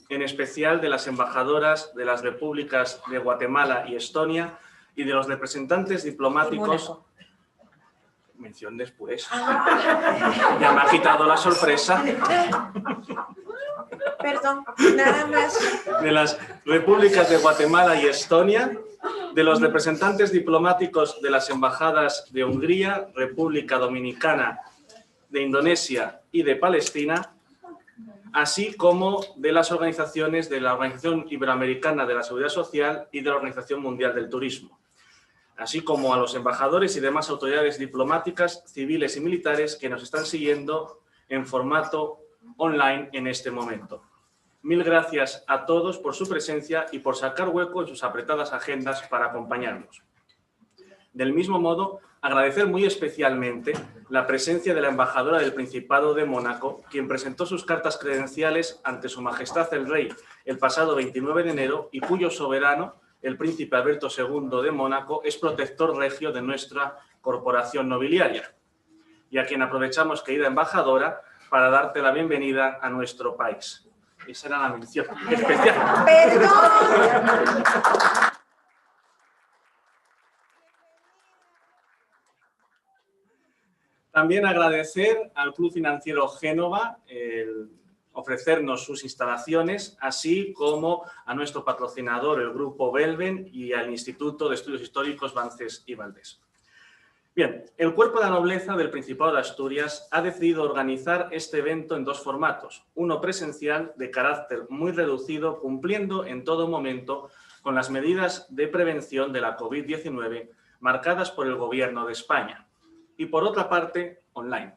en especial de las embajadoras de las repúblicas de Guatemala y Estonia y de los representantes diplomáticos. Mención después. Ya me ha quitado la sorpresa. Perdón, nada más. De las repúblicas de Guatemala y Estonia, de los representantes diplomáticos de las embajadas de Hungría, República Dominicana, de Indonesia y de Palestina, así como de las organizaciones de la Organización Iberoamericana de la Seguridad Social y de la Organización Mundial del Turismo, así como a los embajadores y demás autoridades diplomáticas, civiles y militares que nos están siguiendo en formato online en este momento. Mil gracias a todos por su presencia y por sacar hueco en sus apretadas agendas para acompañarnos. Del mismo modo, agradecer muy especialmente la presencia de la embajadora del Principado de Mónaco, quien presentó sus cartas credenciales ante Su Majestad el Rey el pasado 29 de enero y cuyo soberano, el Príncipe Alberto II de Mónaco, es protector regio de nuestra corporación nobiliaria, y a quien aprovechamos, querida embajadora, para darte la bienvenida a nuestro país. Esa era la mención especial. ¡Perdón! También agradecer al Club Financiero Génova el ofrecernos sus instalaciones, así como a nuestro patrocinador, el Grupo Belven, y al Instituto de Estudios Históricos Bances y Valdés. Bien, el Cuerpo de la Nobleza del Principado de Asturias ha decidido organizar este evento en dos formatos, uno presencial de carácter muy reducido, cumpliendo en todo momento con las medidas de prevención de la COVID-19 marcadas por el Gobierno de España, y por otra parte, online.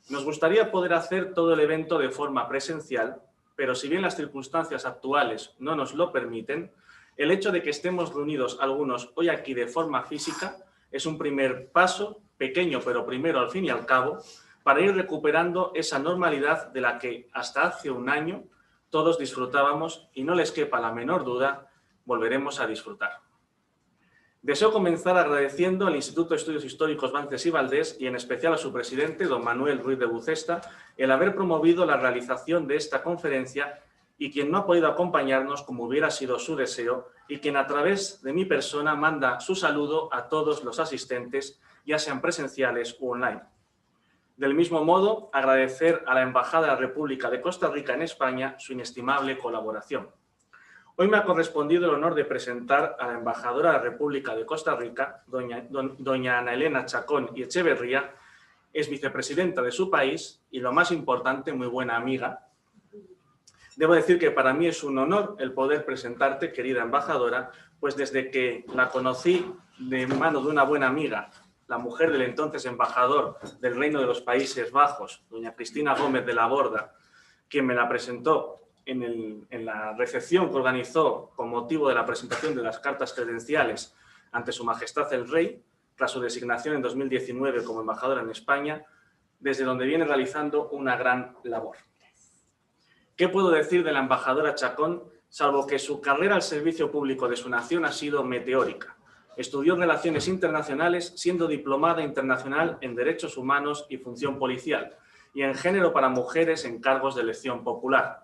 Nos gustaría poder hacer todo el evento de forma presencial, pero si bien las circunstancias actuales no nos lo permiten, el hecho de que estemos reunidos algunos hoy aquí de forma física es un primer paso, pequeño pero primero al fin y al cabo, para ir recuperando esa normalidad de la que hasta hace un año todos disfrutábamos y no les quepa la menor duda, volveremos a disfrutar. Deseo comenzar agradeciendo al Instituto de Estudios Históricos Bances y Valdés y en especial a su presidente, don Manuel Ruiz de Bucesta, el haber promovido la realización de esta conferencia y quien no ha podido acompañarnos como hubiera sido su deseo y quien a través de mi persona manda su saludo a todos los asistentes, ya sean presenciales u online. Del mismo modo, agradecer a la Embajada de la República de Costa Rica en España su inestimable colaboración. Hoy me ha correspondido el honor de presentar a la embajadora de la República de Costa Rica, doña Ana Elena Chacón y Echeverría, es vicepresidenta de su país y, lo más importante, muy buena amiga. Debo decir que para mí es un honor el poder presentarte, querida embajadora, pues desde que la conocí de mano de una buena amiga, la mujer del entonces embajador del Reino de los Países Bajos, doña Cristina Gómez de la Borda, quien me la presentó en la recepción que organizó con motivo de la presentación de las cartas credenciales ante Su Majestad el Rey, tras su designación en 2019 como embajadora en España, desde donde viene realizando una gran labor. ¿Qué puedo decir de la embajadora Chacón, salvo que su carrera al servicio público de su nación ha sido meteórica? Estudió Relaciones Internacionales, siendo diplomada internacional en Derechos Humanos y Función Policial, y en Género para Mujeres en cargos de elección popular.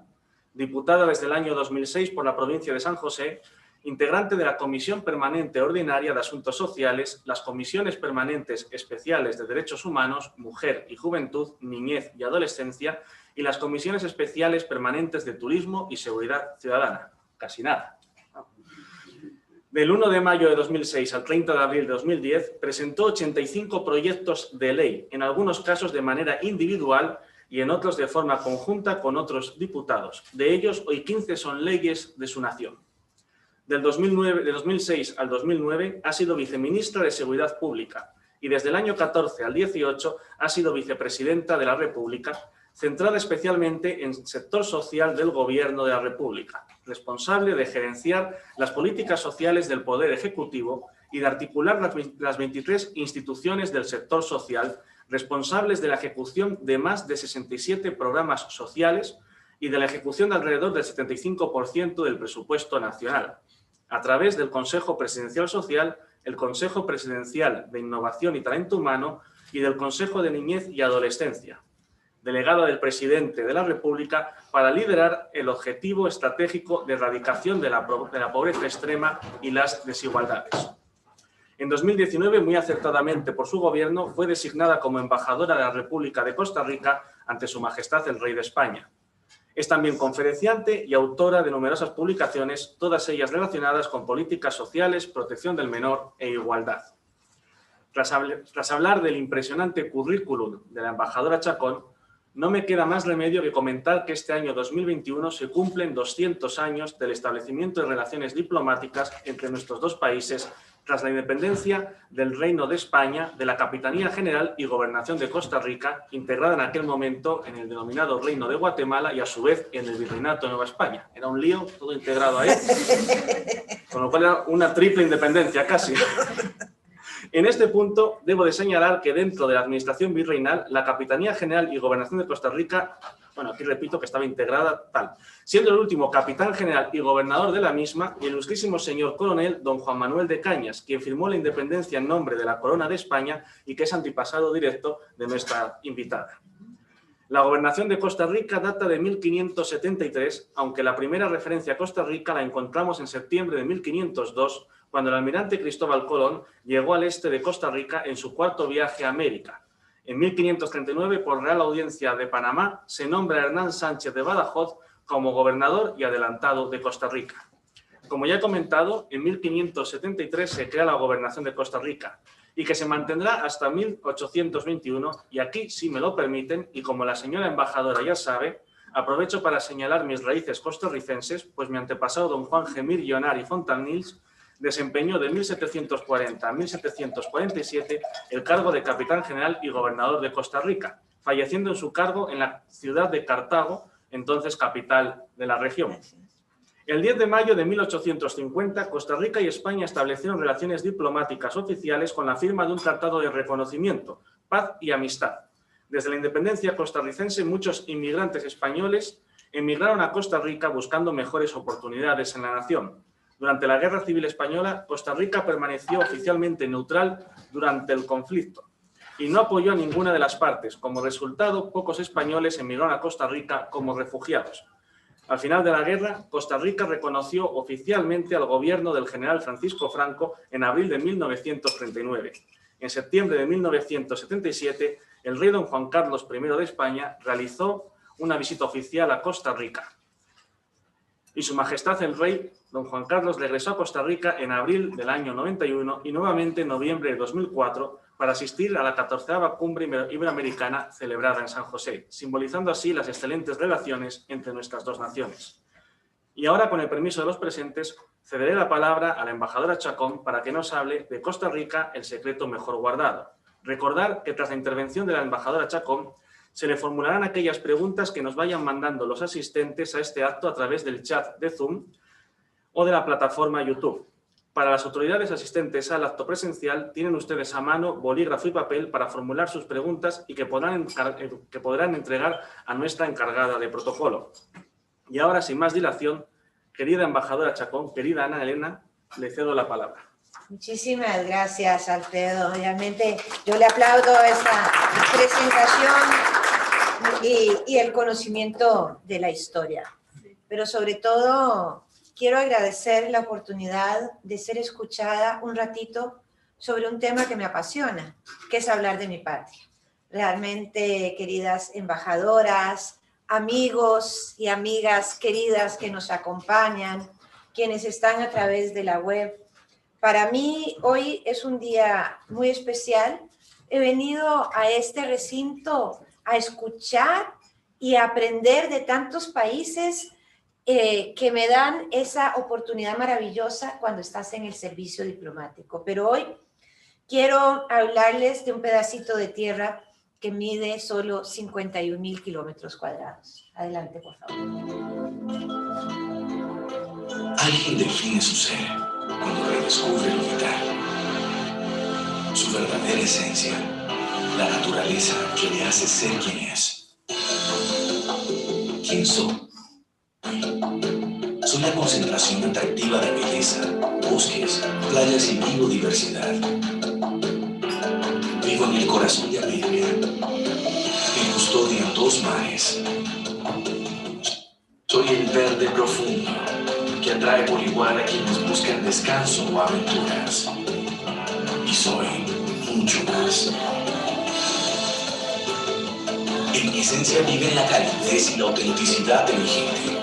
Diputada desde el año 2006 por la provincia de San José, integrante de la Comisión Permanente Ordinaria de Asuntos Sociales, las Comisiones Permanentes Especiales de Derechos Humanos, Mujer y Juventud, Niñez y Adolescencia, y las Comisiones Especiales Permanentes de Turismo y Seguridad Ciudadana. Casi nada. Del 1 de mayo de 2006 al 30 de abril de 2010, presentó 85 proyectos de ley, en algunos casos de manera individual y en otros de forma conjunta con otros diputados. De ellos, hoy 15 son leyes de su nación. De 2006 al 2009 ha sido viceministra de Seguridad Pública y desde el año 14 al 18 ha sido vicepresidenta de la República, centrada especialmente en el sector social del Gobierno de la República, responsable de gerenciar las políticas sociales del Poder Ejecutivo y de articular las 23 instituciones del sector social, responsables de la ejecución de más de 67 programas sociales y de la ejecución de alrededor del 75% del presupuesto nacional, a través del Consejo Presidencial Social, el Consejo Presidencial de Innovación y Talento Humano y del Consejo de Niñez y Adolescencia. delegada del Presidente de la República para liderar el objetivo estratégico de erradicación de la pobreza extrema y las desigualdades. En 2019, muy acertadamente por su gobierno, fue designada como embajadora de la República de Costa Rica ante Su Majestad el Rey de España. Es también conferenciante y autora de numerosas publicaciones, todas ellas relacionadas con políticas sociales, protección del menor e igualdad. Tras hablar del impresionante currículum de la embajadora Chacón, no me queda más remedio que comentar que este año 2021 se cumplen 200 años del establecimiento de relaciones diplomáticas entre nuestros dos países tras la independencia del Reino de España, de la Capitanía General y Gobernación de Costa Rica, integrada en aquel momento en el denominado Reino de Guatemala y a su vez en el Virreinato de Nueva España. Era un lío, todo integrado ahí, con lo cual era una triple independencia casi. En este punto, debo de señalar que dentro de la administración virreinal, la Capitanía General y Gobernación de Costa Rica, bueno, aquí repito que estaba integrada tal, siendo el último capitán general y gobernador de la misma, el ilustrísimo señor coronel don Juan Manuel de Cañas, quien firmó la independencia en nombre de la Corona de España y que es antepasado directo de nuestra invitada. La gobernación de Costa Rica data de 1573, aunque la primera referencia a Costa Rica la encontramos en septiembre de 1502, cuando el almirante Cristóbal Colón llegó al este de Costa Rica en su cuarto viaje a América. En 1539, por Real Audiencia de Panamá, se nombra a Hernán Sánchez de Badajoz como gobernador y adelantado de Costa Rica. Como ya he comentado, en 1573 se crea la gobernación de Costa Rica y que se mantendrá hasta 1821, y aquí, si me lo permiten, y como la señora embajadora ya sabe, aprovecho para señalar mis raíces costarricenses, pues mi antepasado don Juan Gemir Llonar y Fontanils desempeñó de 1740 a 1747 el cargo de capitán general y gobernador de Costa Rica, falleciendo en su cargo en la ciudad de Cartago, entonces capital de la región. El 10 de mayo de 1850, Costa Rica y España establecieron relaciones diplomáticas oficiales con la firma de un tratado de reconocimiento, paz y amistad. Desde la independencia costarricense, muchos inmigrantes españoles emigraron a Costa Rica buscando mejores oportunidades en la nación. Durante la Guerra Civil Española, Costa Rica permaneció oficialmente neutral durante el conflicto y no apoyó a ninguna de las partes. Como resultado, pocos españoles emigraron a Costa Rica como refugiados. Al final de la guerra, Costa Rica reconoció oficialmente al gobierno del general Francisco Franco en abril de 1939. En septiembre de 1977, el rey don Juan Carlos I de España realizó una visita oficial a Costa Rica. Y Su Majestad el Rey, don Juan Carlos, regresó a Costa Rica en abril del año 91 y nuevamente en noviembre de 2004 para asistir a la 14ª Cumbre Iberoamericana celebrada en San José, simbolizando así las excelentes relaciones entre nuestras dos naciones. Y ahora, con el permiso de los presentes, cederé la palabra a la embajadora Chacón para que nos hable de Costa Rica, el secreto mejor guardado. Recordar que tras la intervención de la embajadora Chacón, se le formularán aquellas preguntas que nos vayan mandando los asistentes a este acto a través del chat de Zoom o de la plataforma YouTube. Para las autoridades asistentes al acto presencial, tienen ustedes a mano bolígrafo y papel para formular sus preguntas y que podrán entregar a nuestra encargada de protocolo. Y ahora, sin más dilación, querida embajadora Chacón, querida Ana Elena, le cedo la palabra. Muchísimas gracias, Alfredo. Realmente yo le aplaudo esta presentación y el conocimiento de la historia. Pero sobre todo, quiero agradecer la oportunidad de ser escuchada un ratito sobre un tema que me apasiona, que es hablar de mi patria. Realmente, queridas embajadoras, amigos y amigas queridas que nos acompañan, quienes están a través de la web, para mí hoy es un día muy especial. He venido a este recinto a escuchar y a aprender de tantos países que me dan esa oportunidad maravillosa cuando estás en el servicio diplomático. Pero hoy quiero hablarles de un pedacito de tierra que mide solo 51,000 kilómetros cuadrados. Adelante, por favor. Alguien define su ser cuando redescubre lo vital, su verdadera esencia, la naturaleza que le hace ser quien es. ¿Quién soy? Soy la concentración atractiva de belleza, bosques, playas y biodiversidad. Vivo en el corazón de América, en los custodian dos mares. Soy el verde profundo que atrae por igual a quienes buscan descanso o aventuras. Y soy mucho más. En mi esencia vive la calidez y la autenticidad de mi gente.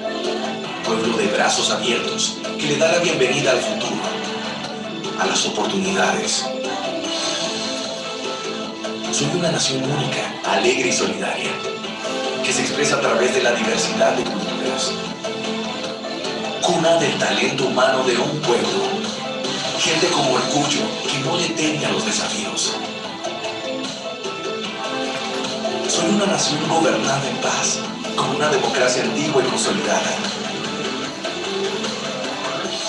Pueblo de brazos abiertos que le da la bienvenida al futuro, a las oportunidades. Soy una nación única, alegre y solidaria, que se expresa a través de la diversidad de culturas. Cuna del talento humano de un pueblo. Gente con orgullo que no le teme a los desafíos. Soy una nación gobernada en paz, con una democracia antigua y consolidada.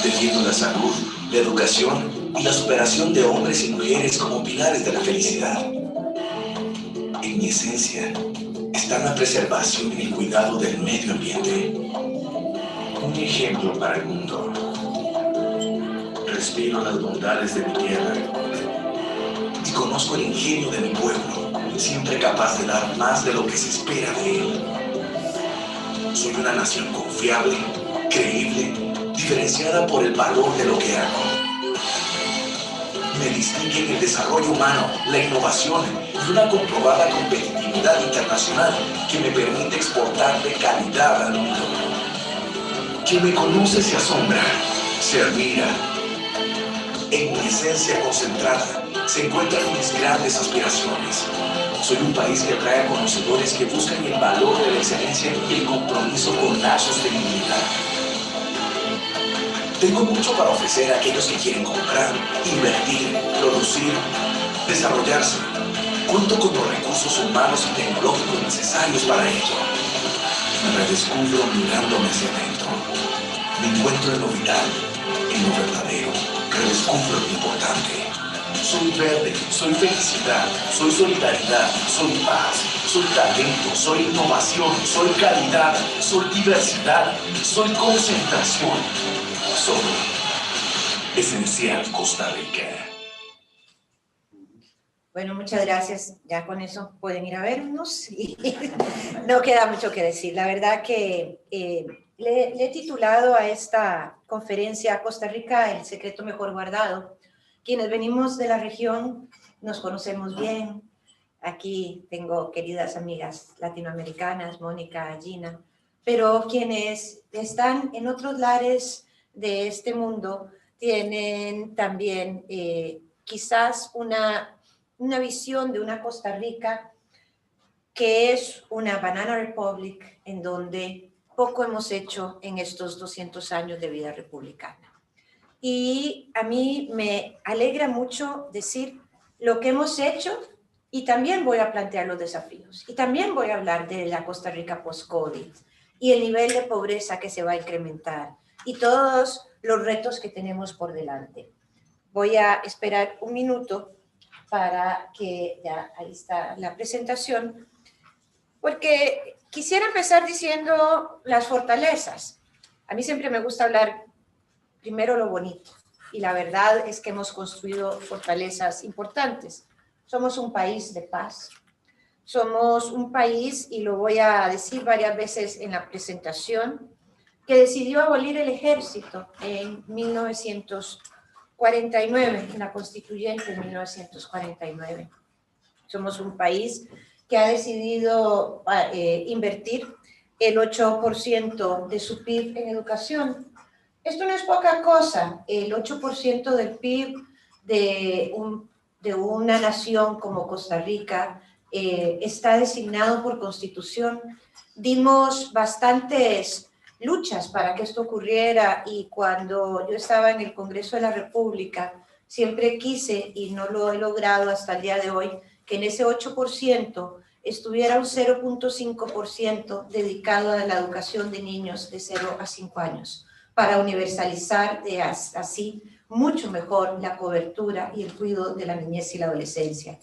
Defiendo la salud, la educación y la superación de hombres y mujeres como pilares de la felicidad. En mi esencia está la preservación y el cuidado del medio ambiente. Un ejemplo para el mundo. Respiro las bondades de mi tierra y conozco el ingenio de mi pueblo, siempre capaz de dar más de lo que se espera de él. Soy una nación confiable, creíble, diferenciada por el valor de lo que hago. Me distinguen el desarrollo humano, la innovación y una comprobada competitividad internacional que me permite exportar de calidad al mundo. Quien me conoce se asombra, se admira. En mi esencia concentrada se encuentran mis grandes aspiraciones. Soy un país que atrae a conocedores que buscan el valor de la excelencia y el compromiso con la sostenibilidad. Tengo mucho para ofrecer a aquellos que quieren comprar, invertir, producir, desarrollarse. Cuento con los recursos humanos y tecnológicos necesarios para ello. Me redescubro mirándome hacia adentro. Me encuentro en lo vital, en lo verdadero. Redescubro lo importante. Soy verde, soy felicidad, soy solidaridad, soy paz, soy talento, soy innovación, soy calidad, soy diversidad, soy concentración. Soy esencial Costa Rica. Bueno, muchas gracias. Ya con eso pueden ir a vernos y no queda mucho que decir. La verdad que le he titulado a esta conferencia Costa Rica, el secreto mejor guardado. Quienes venimos de la región nos conocemos bien. Aquí tengo queridas amigas latinoamericanas, Mónica, Gina, pero quienes están en otros lares de este mundo tienen también quizás una visión de una Costa Rica que es una Banana Republic en donde poco hemos hecho en estos 200 años de vida republicana. Y a mí me alegra mucho decir lo que hemos hecho y también voy a plantear los desafíos y también voy a hablar de la Costa Rica post-COVID y el nivel de pobreza que se va a incrementar y todos los retos que tenemos por delante. Voy a esperar un minuto para que ya ahí está la presentación, porque quisiera empezar diciendo las fortalezas. A mí siempre me gusta hablar primero lo bonito, y la verdad es que hemos construido fortalezas importantes. Somos un país de paz, somos un país, y lo voy a decir varias veces en la presentación, que decidió abolir el ejército en 1949, en la constituyente de 1949. Somos un país que ha decidido invertir el 8% de su PIB en educación. Esto no es poca cosa. El 8% del PIB de una nación como Costa Rica está designado por Constitución. Dimos bastantes luchas para que esto ocurriera, y cuando yo estaba en el Congreso de la República siempre quise, y no lo he logrado hasta el día de hoy, que en ese 8% estuviera un 0.5% dedicado a la educación de niños de 0 a 5 años, para universalizar así mucho mejor la cobertura y el cuidado de la niñez y la adolescencia.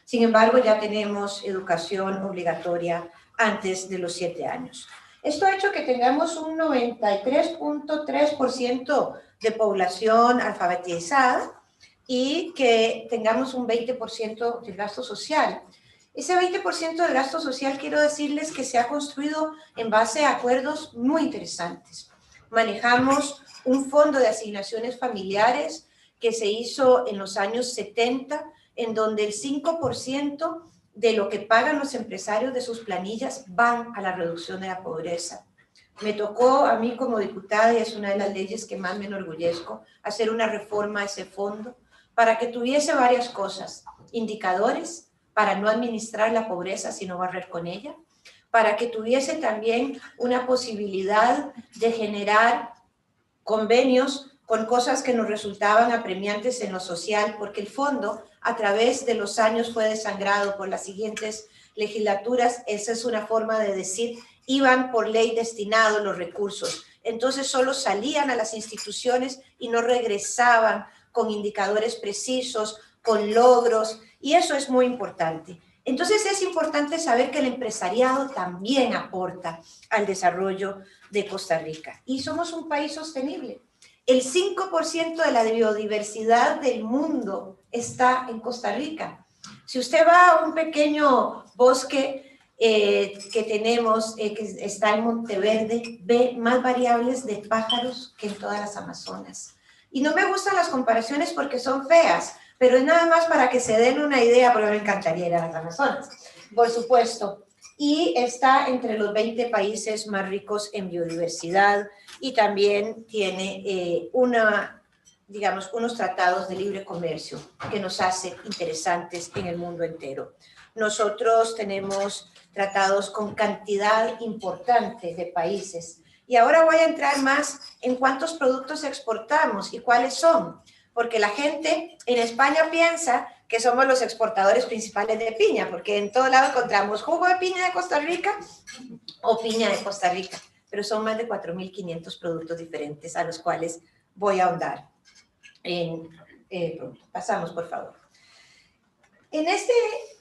Sin embargo, ya tenemos educación obligatoria antes de los 7 años. Esto ha hecho que tengamos un 93.3% de población alfabetizada y que tengamos un 20% de gasto social. Ese 20% del gasto social, quiero decirles que se ha construido en base a acuerdos muy interesantes. Manejamos un fondo de asignaciones familiares que se hizo en los años 70, en donde el 5% de lo que pagan los empresarios de sus planillas van a la reducción de la pobreza. Me tocó a mí como diputada, y es una de las leyes que más me enorgullezco, hacer una reforma a ese fondo para que tuviese varias cosas, indicadores para no administrar la pobreza, sino barrer con ella, para que tuviese también una posibilidad de generar convenios con cosas que nos resultaban apremiantes en lo social, porque el fondo a través de los años fue desangrado por las siguientes legislaturas. Esa es una forma de decir, iban por ley destinados los recursos, entonces solo salían a las instituciones y no regresaban con indicadores precisos, con logros, y eso es muy importante. Entonces es importante saber que el empresariado también aporta al desarrollo de Costa Rica, y somos un país sostenible. El 5% de la biodiversidad del mundo está en Costa Rica. Si usted va a un pequeño bosque que tenemos, que está en Monteverde, ve más variables de pájaros que en todas las Amazonas. Y no me gustan las comparaciones porque son feas, pero es nada más para que se den una idea, porque me encantaría ir a las Amazonas, por supuesto. Y está entre los 20 países más ricos en biodiversidad, y también tiene unos tratados de libre comercio que nos hace interesantes en el mundo entero. Nosotros tenemos tratados con cantidad importante de países. Y ahora voy a entrar más en cuántos productos exportamos y cuáles son, porque la gente en España piensa que somos los exportadores principales de piña, porque en todo lado encontramos jugo de piña de Costa Rica o piña de Costa Rica, pero son más de 4.500 productos diferentes a los cuales voy a ahondar. Pasamos, por favor. En este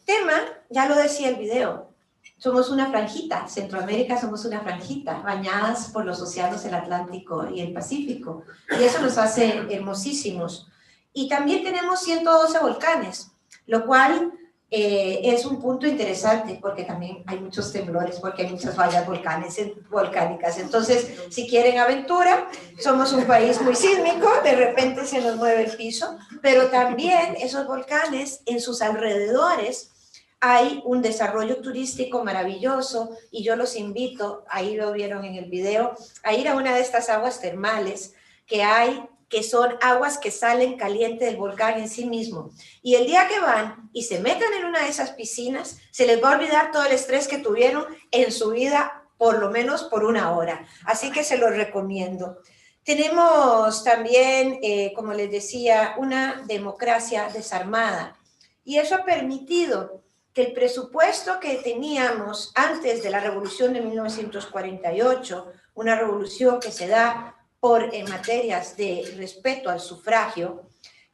tema, ya lo decía el video, somos una franjita, Centroamérica somos una franjita, bañadas por los océanos, el Atlántico y el Pacífico, y eso nos hace hermosísimos. Y también tenemos 112 volcanes, lo cual es un punto interesante, porque también hay muchos temblores, porque hay muchas fallas volcánicas. Entonces, si quieren aventura, somos un país muy sísmico, de repente se nos mueve el piso, pero también esos volcanes en sus alrededores hay un desarrollo turístico maravilloso, y yo los invito, ahí lo vieron en el video, a ir a una de estas aguas termales que hay, que son aguas que salen caliente del volcán en sí mismo. Y el día que van y se metan en una de esas piscinas, se les va a olvidar todo el estrés que tuvieron en su vida, por lo menos por una hora. Así que se los recomiendo. Tenemos también, como les decía, una democracia desarmada. Y eso ha permitido que el presupuesto que teníamos antes de la revolución de 1948, una revolución que se da en materias de respeto al sufragio,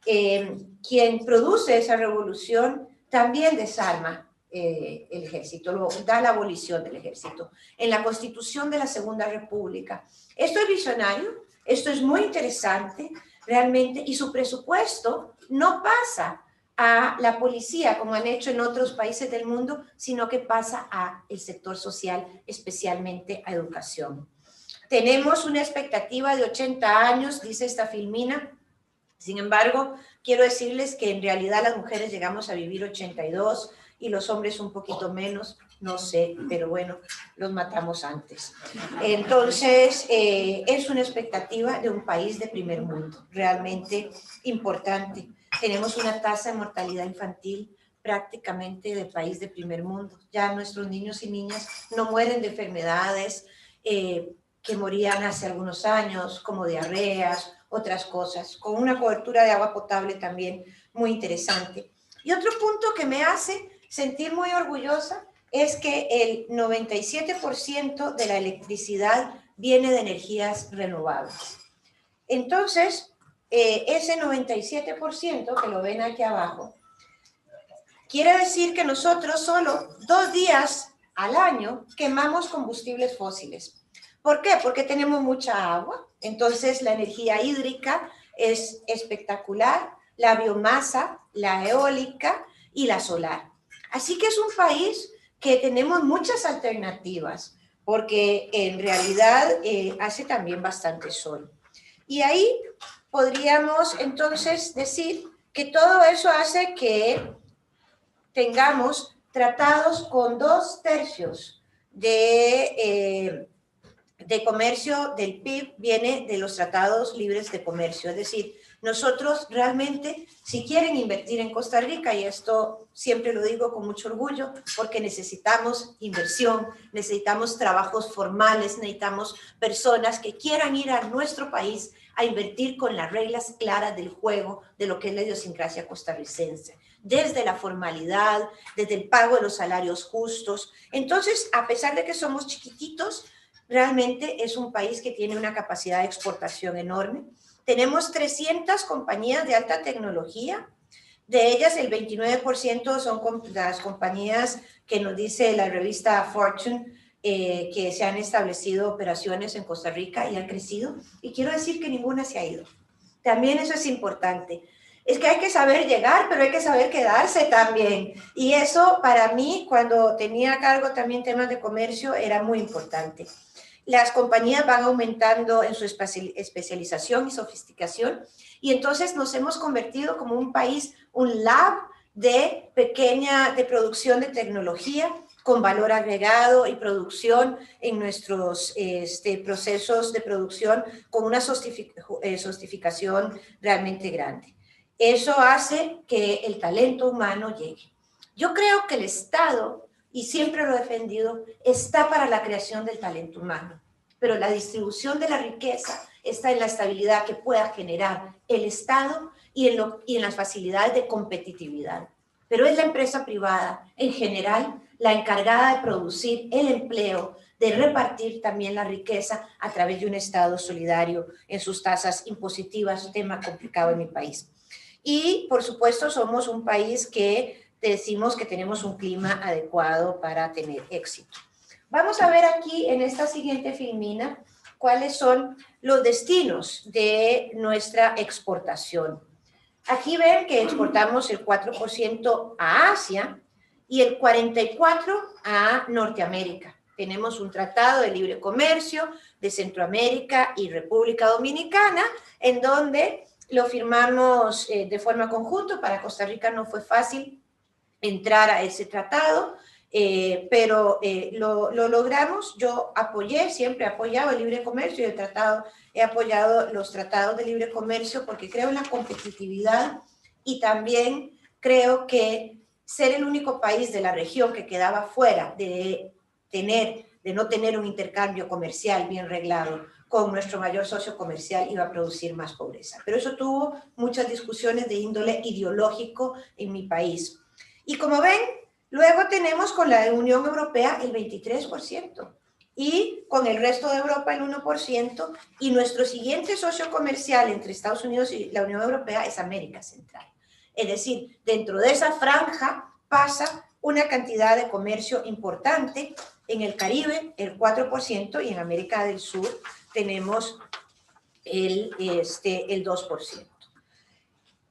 quien produce esa revolución también desarma el ejército, da la abolición del ejército en la Constitución de la Segunda República. Esto es visionario, esto es muy interesante realmente, y su presupuesto no pasa a la policía, como han hecho en otros países del mundo, sino que pasa al sector social, especialmente a educación. Tenemos una expectativa de 80 años, dice esta filmina. Sin embargo, quiero decirles que en realidad las mujeres llegamos a vivir 82 y los hombres un poquito menos, no sé, pero bueno, los matamos antes. Entonces, es una expectativa de un país de primer mundo, realmente importante. Tenemos una tasa de mortalidad infantil prácticamente de país de primer mundo. Ya nuestros niños y niñas no mueren de enfermedades que morían hace algunos años, como diarreas, otras cosas, con una cobertura de agua potable también muy interesante. Y otro punto que me hace sentir muy orgullosa es que el 97% de la electricidad viene de energías renovables. Entonces, ese 97% que lo ven aquí abajo, quiere decir que nosotros solo 2 días al año quemamos combustibles fósiles. ¿Por qué? Porque tenemos mucha agua, entonces la energía hídrica es espectacular, la biomasa, la eólica y la solar. Así que es un país que tenemos muchas alternativas, porque en realidad hace también bastante sol. Y ahí podríamos entonces decir que todo eso hace que tengamos tratados con 2/3 de comercio del PIB viene de los tratados libres de comercio. Es decir, nosotros realmente, si quieren invertir en Costa Rica, y esto siempre lo digo con mucho orgullo, porque necesitamos inversión, necesitamos trabajos formales, necesitamos personas que quieran ir a nuestro país a invertir con las reglas claras del juego de lo que es la idiosincrasia costarricense, desde la formalidad, desde el pago de los salarios justos. Entonces, a pesar de que somos chiquititos, realmente es un país que tiene una capacidad de exportación enorme. Tenemos 300 compañías de alta tecnología. De ellas, el 29% son las compañías que nos dice la revista Fortune, que se han establecido operaciones en Costa Rica y han crecido. Y quiero decir que ninguna se ha ido. También eso es importante. Es que hay que saber llegar, pero hay que saber quedarse también. Y eso para mí, cuando tenía a cargo también temas de comercio, era muy importante. Las compañías van aumentando en su especialización y sofisticación, y entonces nos hemos convertido como un país, un lab de producción de tecnología con valor agregado y producción en nuestros procesos de producción con una sofisticación realmente grande. Eso hace que el talento humano llegue. Yo creo que el Estado, y siempre lo he defendido, está para la creación del talento humano, pero la distribución de la riqueza está en la estabilidad que pueda generar el Estado y en las facilidades de competitividad. Pero es la empresa privada, en general, la encargada de producir el empleo, de repartir también la riqueza a través de un Estado solidario en sus tasas impositivas, tema complicado en mi país. Y, por supuesto, somos un país que decimos que tenemos un clima adecuado para tener éxito. Vamos a ver aquí en esta siguiente filmina cuáles son los destinos de nuestra exportación. Aquí ven que exportamos el 4% a Asia y el 44% a Norteamérica. Tenemos un tratado de libre comercio de Centroamérica y República Dominicana, en donde lo firmamos de forma conjunta. Para Costa Rica no fue fácil entrar a ese tratado, pero lo logramos. Yo siempre he apoyado el libre comercio y he apoyado los tratados de libre comercio porque creo en la competitividad y también creo que ser el único país de la región que quedaba fuera de no tener un intercambio comercial bien reglado con nuestro mayor socio comercial iba a producir más pobreza. Pero eso tuvo muchas discusiones de índole ideológico en mi país. Y como ven, luego tenemos con la Unión Europea el 23% y con el resto de Europa el 1%, y nuestro siguiente socio comercial entre Estados Unidos y la Unión Europea es América Central. Es decir, dentro de esa franja pasa una cantidad de comercio importante. En el Caribe el 4% y en América del Sur tenemos el 2%.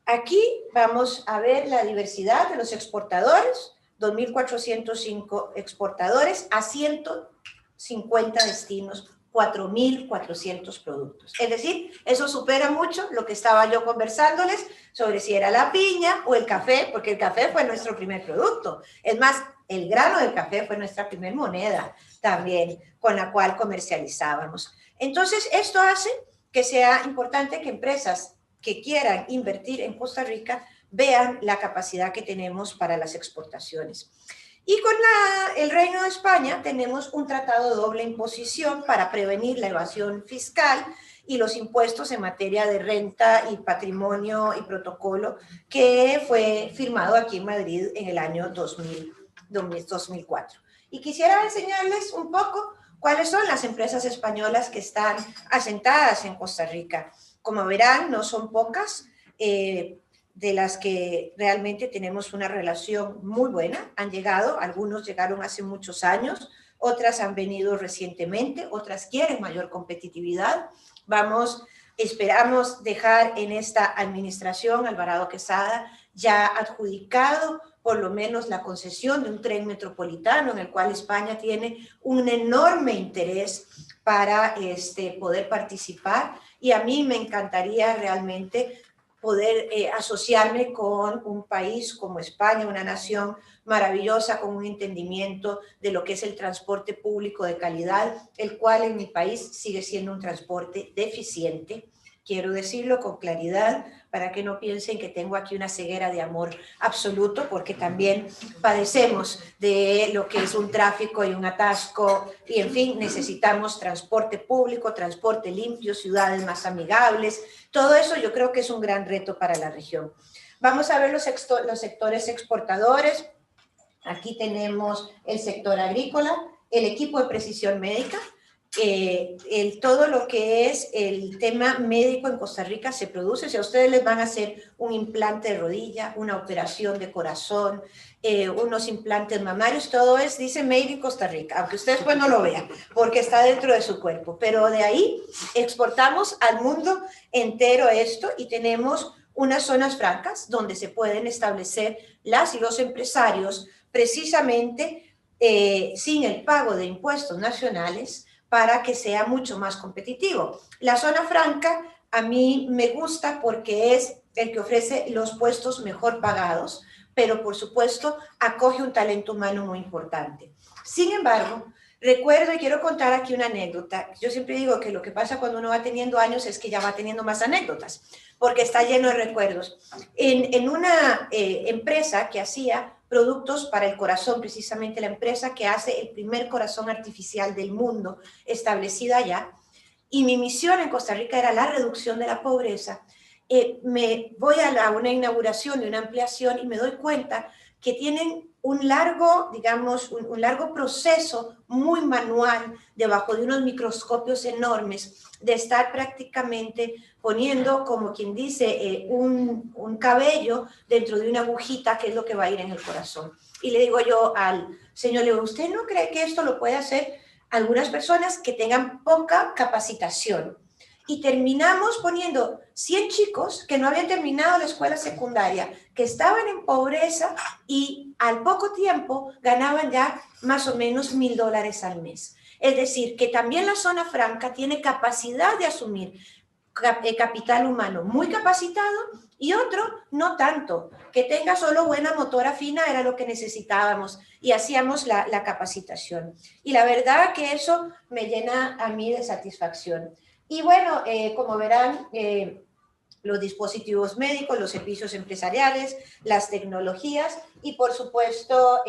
Aquí vamos a ver la diversidad de los exportadores, 2.405 exportadores a 150 destinos, 4.400 productos. Es decir, eso supera mucho lo que estaba yo conversándoles sobre si era la piña o el café, porque el café fue nuestro primer producto. Es más, el grano del café fue nuestra primera moneda también con la cual comercializábamos. Entonces, esto hace que sea importante que empresas que quieran invertir en Costa Rica vean la capacidad que tenemos para las exportaciones. Y con el Reino de España tenemos un tratado de doble imposición para prevenir la evasión fiscal y los impuestos en materia de renta y patrimonio y protocolo, que fue firmado aquí en Madrid en el año 2004. Y quisiera enseñarles un poco cuáles son las empresas españolas que están asentadas en Costa Rica. Como verán, no son pocas, de las que realmente tenemos una relación muy buena. Algunos llegaron hace muchos años, otras han venido recientemente, otras quieren mayor competitividad. Esperamos dejar en esta administración Alvarado Quesada ya adjudicado por lo menos la concesión de un tren metropolitano en el cual España tiene un enorme interés para poder participar, y a mí me encantaría realmente poder asociarme con un país como España, una nación maravillosa con un entendimiento de lo que es el transporte público de calidad, el cual en mi país sigue siendo un transporte deficiente. Quiero decirlo con claridad para que no piensen que tengo aquí una ceguera de amor absoluto, porque también padecemos de lo que es un tráfico y un atasco, y en fin, necesitamos transporte público, transporte limpio, ciudades más amigables. Todo eso yo creo que es un gran reto para la región. Vamos a ver los sectores exportadores. Aquí tenemos el sector agrícola, el equipo de precisión médica. Todo lo que es el tema médico en Costa Rica se produce. Si a ustedes les van a hacer un implante de rodilla, una operación de corazón, unos implantes mamarios, todo es, dice Made in Costa Rica, aunque ustedes pues no lo vean, porque está dentro de su cuerpo. Pero de ahí exportamos al mundo entero esto, y tenemos unas zonas francas donde se pueden establecer las y los empresarios precisamente sin el pago de impuestos nacionales, para que sea mucho más competitivo. La zona franca a mí me gusta porque es el que ofrece los puestos mejor pagados, pero por supuesto acoge un talento humano muy importante. Sin embargo, recuerdo y quiero contar aquí una anécdota. Yo siempre digo que lo que pasa cuando uno va teniendo años es que ya va teniendo más anécdotas, porque está lleno de recuerdos. En una empresa que hacía productos para el corazón, precisamente la empresa que hace el primer corazón artificial del mundo, establecida allá, y mi misión en Costa Rica era la reducción de la pobreza. Me voy a una inauguración de una ampliación y me doy cuenta que tienen un largo, digamos, un largo proceso muy manual, debajo de unos microscopios enormes, de estar prácticamente poniendo, como quien dice, un cabello dentro de una agujita, que es lo que va a ir en el corazón. Y le digo yo al señor, le digo, ¿usted no cree que esto lo puede hacer algunas personas que tengan poca capacitación? Y terminamos poniendo 100 chicos que no habían terminado la escuela secundaria, que estaban en pobreza, y al poco tiempo ganaban ya más o menos $1,000 al mes. Es decir, que también la zona franca tiene capacidad de asumir capital humano muy capacitado, y otro no tanto, que tenga solo buena motora fina, era lo que necesitábamos, y hacíamos la capacitación. Y la verdad que eso me llena a mí de satisfacción. Y bueno, como verán, los dispositivos médicos, los servicios empresariales, las tecnologías, y por supuesto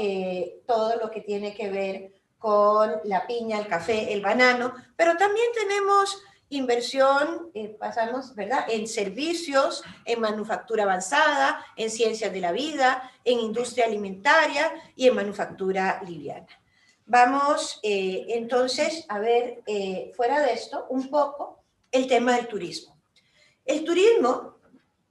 todo lo que tiene que ver con la piña, el café, el banano, pero también tenemos inversión, pasamos, ¿verdad?, en servicios, en manufactura avanzada, en ciencias de la vida, en industria alimentaria y en manufactura liviana. Vamos entonces a ver, fuera de esto, un poco el tema del turismo. El turismo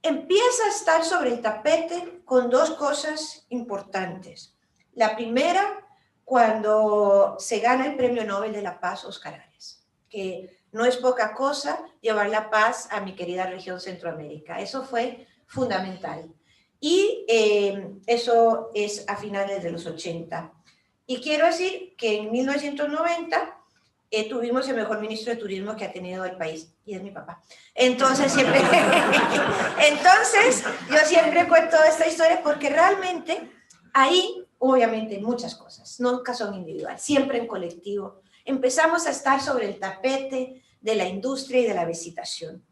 empieza a estar sobre el tapete con dos cosas importantes. La primera, cuando se gana el Premio Nobel de la Paz, Óscar Arias, que no es poca cosa llevar la paz a mi querida región Centroamérica. Eso fue fundamental. Y eso es a finales de los 80. Y quiero decir que en 1990 tuvimos el mejor ministro de turismo que ha tenido el país, y es mi papá. Entonces, yo siempre cuento esta historia porque realmente ahí, obviamente, muchas cosas, nunca son individuales, siempre en colectivo. Empezamos a estar sobre el tapete de la industria y de la visitación.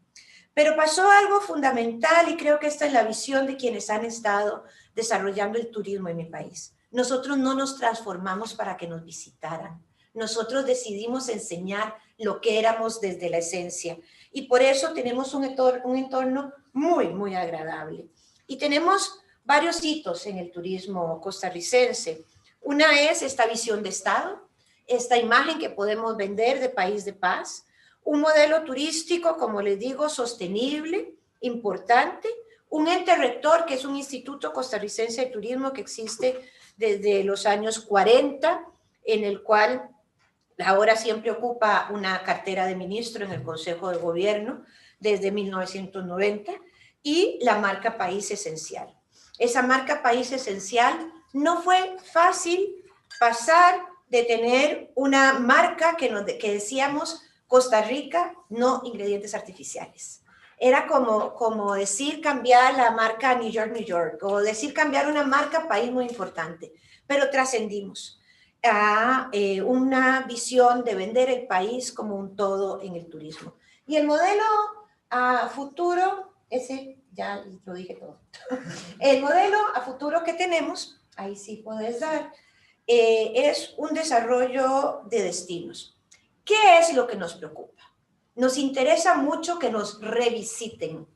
Pero pasó algo fundamental, y creo que esta es la visión de quienes han estado desarrollando el turismo en mi país. Nosotros no nos transformamos para que nos visitaran. Nosotros decidimos enseñar lo que éramos desde la esencia. Y por eso tenemos un entorno muy, muy agradable. Y tenemos varios hitos en el turismo costarricense. Una es esta visión de Estado, esta imagen que podemos vender de país de paz, un modelo turístico, como les digo, sostenible, importante, un ente rector que es un Instituto Costarricense de Turismo que existe desde los años 40, en el cual ahora siempre ocupa una cartera de ministro en el Consejo de Gobierno desde 1990, y la marca País Esencial. esa marca país esencial, no fue fácil pasar de tener una marca que decíamos Costa Rica, no ingredientes artificiales. Era como decir cambiar la marca New York, New York, o decir cambiar una marca país muy importante, pero trascendimos a una visión de vender el país como un todo en el turismo. Y el modelo a futuro, ese ya lo dije todo. El modelo a futuro que tenemos, ahí sí puedes dar, es un desarrollo de destinos. ¿Qué es lo que nos preocupa? Nos interesa mucho que nos revisiten.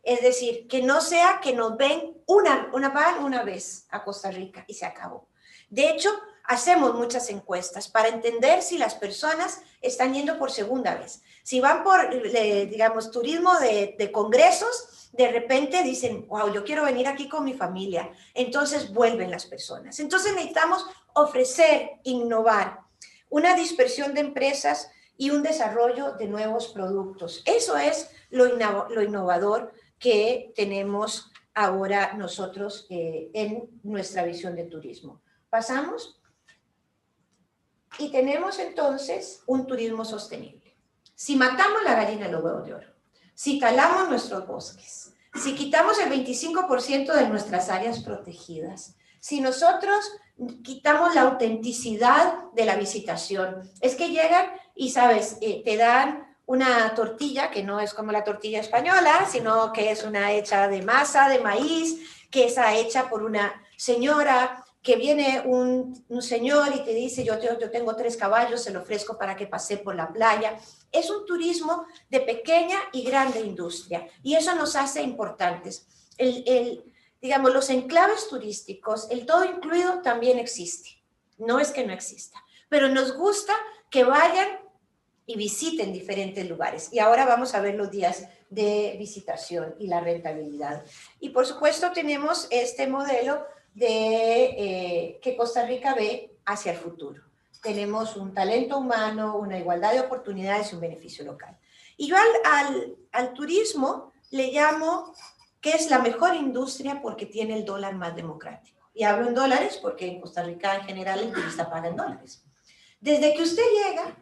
Es decir, que no sea que nos ven una vez a Costa Rica y se acabó. De hecho, hacemos muchas encuestas para entender si las personas están yendo por segunda vez. Si van por, digamos, turismo de congresos, de repente dicen, wow, yo quiero venir aquí con mi familia. Entonces vuelven las personas. Entonces necesitamos ofrecer, innovar, una dispersión de empresas y un desarrollo de nuevos productos. Eso es lo innovador que tenemos ahora nosotros en nuestra visión de turismo. Pasamos y tenemos entonces un turismo sostenible. Si matamos la gallina de los huevos de oro, si talamos nuestros bosques, si quitamos el 25% de nuestras áreas protegidas, si nosotros quitamos la autenticidad de la visitación, es que llegan y, sabes, te dan una tortilla que no es como la tortilla española, sino que es una hecha de masa, de maíz, que es hecha por una señora, que viene un señor y te dice, yo tengo 3 caballos, se lo ofrezco para que pase por la playa. Es un turismo de pequeña y grande industria, y eso nos hace importantes. Digamos, los enclaves turísticos, el todo incluido también existe. No es que no exista, pero nos gusta que vayan y visiten diferentes lugares. Y ahora vamos a ver los días de visitación y la rentabilidad. Y por supuesto tenemos este modelo de que Costa Rica ve hacia el futuro. Tenemos un talento humano, una igualdad de oportunidades y un beneficio local. Y yo al turismo le llamo que es la mejor industria porque tiene el dólar más democrático. Y hablo en dólares porque en Costa Rica en general el turista paga en dólares. Desde que usted llega,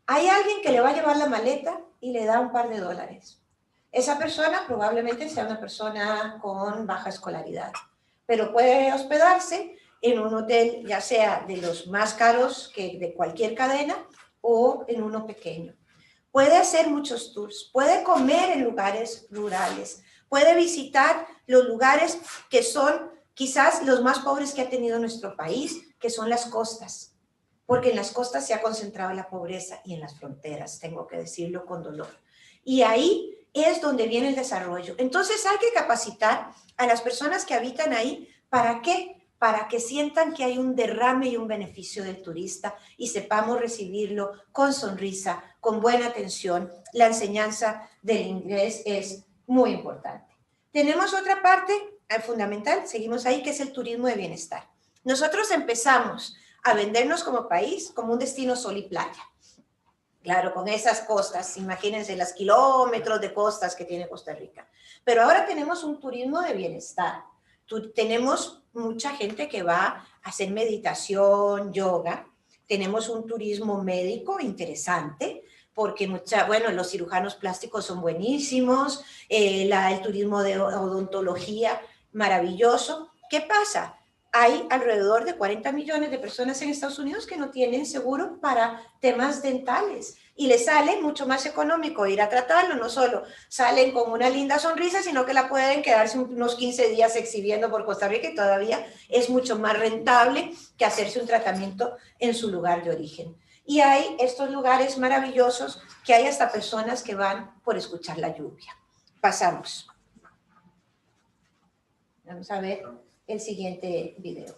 hay alguien que le va a llevar la maleta y le da un par de dólares. Esa persona probablemente sea una persona con baja escolaridad, pero puede hospedarse en un hotel, ya sea de los más caros que de cualquier cadena o en uno pequeño. Puede hacer muchos tours, puede comer en lugares rurales, puede visitar los lugares que son quizás los más pobres que ha tenido nuestro país, que son las costas, porque en las costas se ha concentrado la pobreza y en las fronteras, tengo que decirlo con dolor. Y ahí es donde viene el desarrollo. Entonces hay que capacitar a las personas que habitan ahí. ¿Para qué? Para que sientan que hay un derrame y un beneficio del turista y sepamos recibirlo con sonrisa, con buena atención. La enseñanza del inglés es muy importante. Tenemos otra parte fundamental, seguimos ahí, que es el turismo de bienestar. Nosotros empezamos a vendernos como país como un destino sol y playa. Claro, con esas costas, imagínense los kilómetros de costas que tiene Costa Rica. Pero ahora tenemos un turismo de bienestar. Tenemos mucha gente que va a hacer meditación, yoga. Tenemos un turismo médico interesante, porque los cirujanos plásticos son buenísimos, el turismo de odontología, maravilloso. ¿Qué pasa? Hay alrededor de 40 millones de personas en Estados Unidos que no tienen seguro para temas dentales y les sale mucho más económico ir a tratarlo. No solo salen con una linda sonrisa, sino que la pueden quedarse unos 15 días exhibiendo por Costa Rica y todavía es mucho más rentable que hacerse un tratamiento en su lugar de origen. Y hay estos lugares maravillosos que hay hasta personas que van por escuchar la lluvia. Pasamos. Vamos a ver el siguiente video.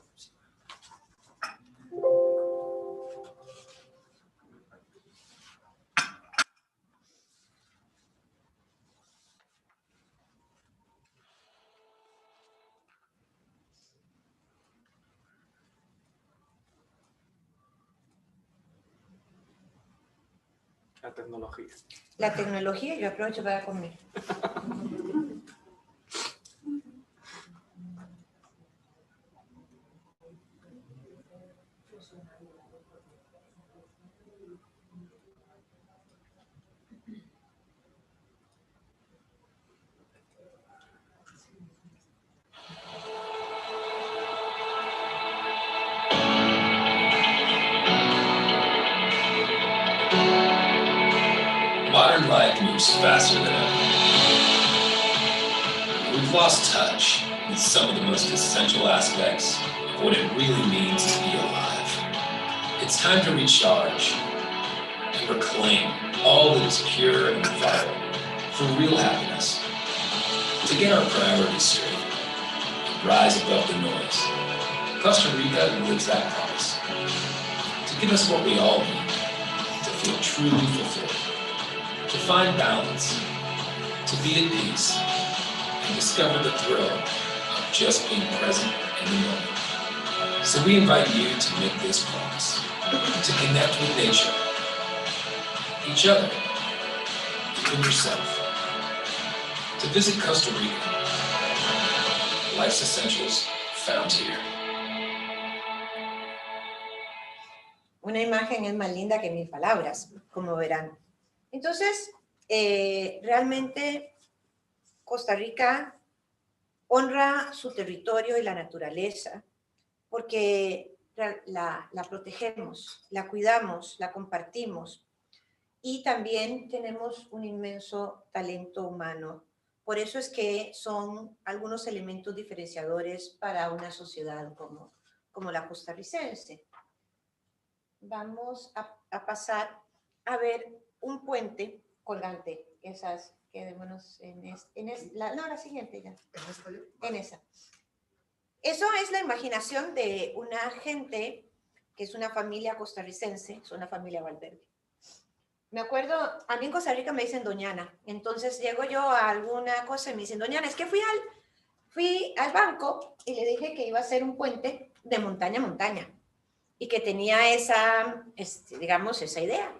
La tecnología. La tecnología, yo aprovecho para comer. life moves faster than ever. We've lost touch with some of the most essential aspects of what it really means to be alive. It's time to recharge and reclaim all that is pure and vital for real happiness. To get our priorities straight and rise above the noise, Costa Rica lives that promise. To give us what we all need to feel truly fulfilled, to find balance, to be at peace, and discover the thrill of just being present in the moment. So we invite you to make this promise, to connect with nature, each other, even yourself, to visit Costa Rica. Life's essentials found here. Una imagen es más linda que mil palabras, como verán. Entonces, realmente Costa Rica honra su territorio y la naturaleza porque la protegemos, la cuidamos, la compartimos y también tenemos un inmenso talento humano. Por eso es que son algunos elementos diferenciadores para una sociedad como la costarricense. Vamos a pasar a ver un puente colgante. Esas, quedémonos la siguiente ya. En esa. Eso es la imaginación de una gente que es una familia costarricense, es una familia Valverde. Me acuerdo, a mí en Costa Rica me dicen Doñana. Entonces llego yo a alguna cosa y me dicen Doñana, es que fui al banco y le dije que iba a hacer un puente de montaña a montaña. Y que tenía esa idea.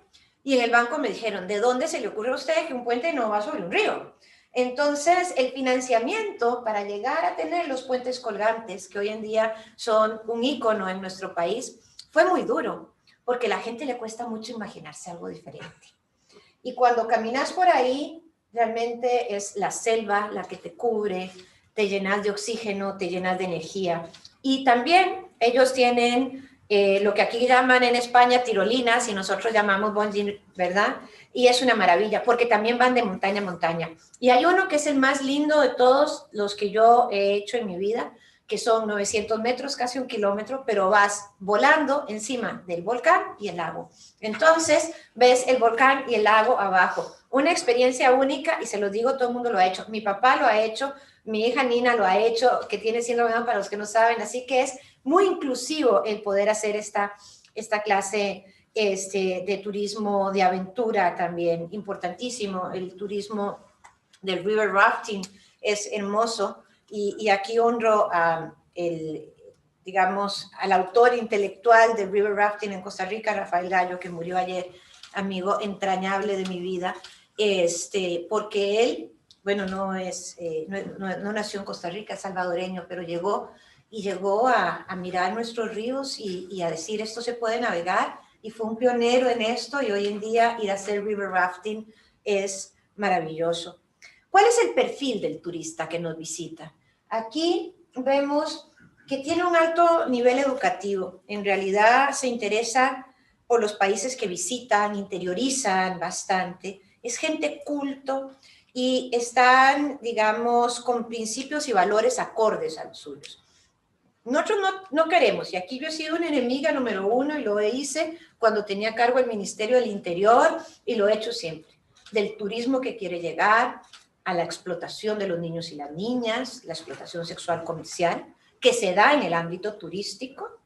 Y en el banco me dijeron, ¿de dónde se le ocurre a usted que un puente no va sobre un río? Entonces, el financiamiento para llegar a tener los puentes colgantes, que hoy en día son un ícono en nuestro país, fue muy duro, porque a la gente le cuesta mucho imaginarse algo diferente. Y cuando caminas por ahí, realmente es la selva la que te cubre, te llenas de oxígeno, te llenas de energía. Y también ellos tienen lo que aquí llaman en España tirolinas y nosotros llamamos bungee, ¿verdad? Y es una maravilla porque también van de montaña a montaña. Y hay uno que es el más lindo de todos los que yo he hecho en mi vida, que son 900 metros, casi 1 kilómetro, pero vas volando encima del volcán y el lago. Entonces ves el volcán y el lago abajo. Una experiencia única y se los digo, todo el mundo lo ha hecho. Mi papá lo ha hecho, mi hija Nina lo ha hecho, que tiene síndrome de Down para los que no saben, así que es muy inclusivo el poder hacer esta clase de turismo de aventura también, importantísimo. El turismo del river rafting es hermoso y aquí honro al autor intelectual del river rafting en Costa Rica, Rafael Gallo, que murió ayer, amigo entrañable de mi vida, porque él, bueno, no nació en Costa Rica, es salvadoreño, pero llegó a mirar nuestros ríos y a decir esto se puede navegar, y fue un pionero en esto, y hoy en día ir a hacer river rafting es maravilloso. ¿Cuál es el perfil del turista que nos visita? Aquí vemos que tiene un alto nivel educativo, en realidad se interesa por los países que visitan, interiorizan bastante, es gente culto y están, digamos, con principios y valores acordes a los suyos. Nosotros no queremos, y aquí yo he sido una enemiga número 1 y lo hice cuando tenía a cargo el Ministerio del Interior y lo he hecho siempre, del turismo que quiere llegar a la explotación de los niños y las niñas, la explotación sexual comercial, que se da en el ámbito turístico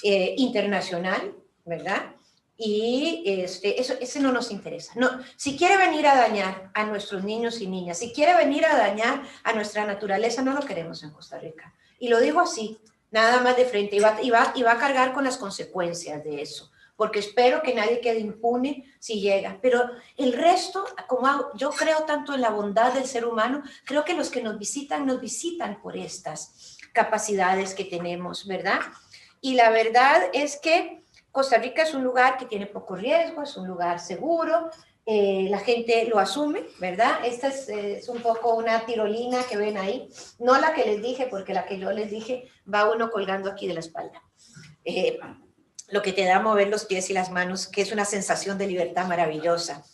internacional, ¿verdad? Y ese no nos interesa. No, si quiere venir a dañar a nuestros niños y niñas, si quiere venir a dañar a nuestra naturaleza, no lo queremos en Costa Rica. Y lo digo así, nada más de frente, y va a cargar con las consecuencias de eso, porque espero que nadie quede impune si llega. Pero el resto, como yo creo tanto en la bondad del ser humano, creo que los que nos visitan por estas capacidades que tenemos, ¿verdad? Y la verdad es que Costa Rica es un lugar que tiene poco riesgo, es un lugar seguro, la gente lo asume, ¿verdad? Esta es un poco una tirolina que ven ahí, no la que les dije, porque la que yo les dije va uno colgando aquí de la espalda. Lo que te da mover los pies y las manos, que es una sensación de libertad maravillosa.